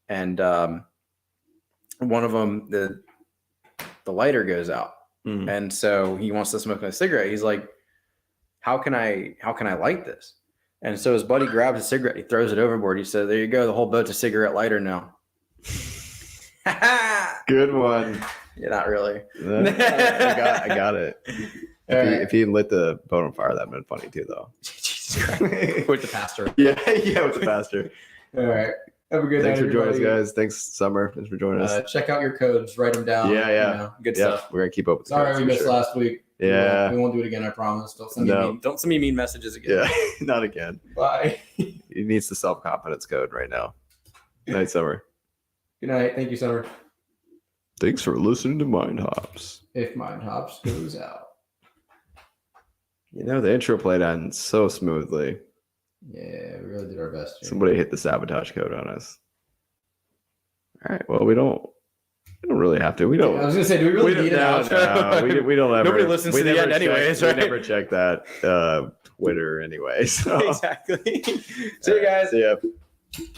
And one of them, the lighter goes out, and so he wants to smoke a cigarette. He's like, "How can I light this?" And so his buddy grabs a cigarette, he throws it overboard. He said, "There you go. The whole boat's a cigarette lighter now." Good one. Yeah, not really. I got it. If he lit the boat on fire, that'd been funny too, though. Jesus Christ. With the pastor. Yeah, with the pastor. All right. Have a good night. Thanks for joining us, everybody. guys. Thanks, Summer. Thanks for joining us. Check out your codes. Write them down. Yeah. Good stuff. We're gonna keep up with. Sorry we missed last week. Yeah. We won't do it again. I promise. Don't send me mean messages again. Yeah, not again. Bye. He needs the self-confidence code right now. Good night, Summer. Good night. Thank you, Summer. Thanks for listening to Mind Hops. If Mind Hops goes out. The intro played on so smoothly. Yeah, we really did our best here. Somebody hit the sabotage code on us. All right. Well, we don't really have to. We don't. I was gonna say, do we really need an outro? No, we don't ever. Nobody listens to the end anyways, right? We never check that Twitter anyway. So. Exactly. See you guys. See ya.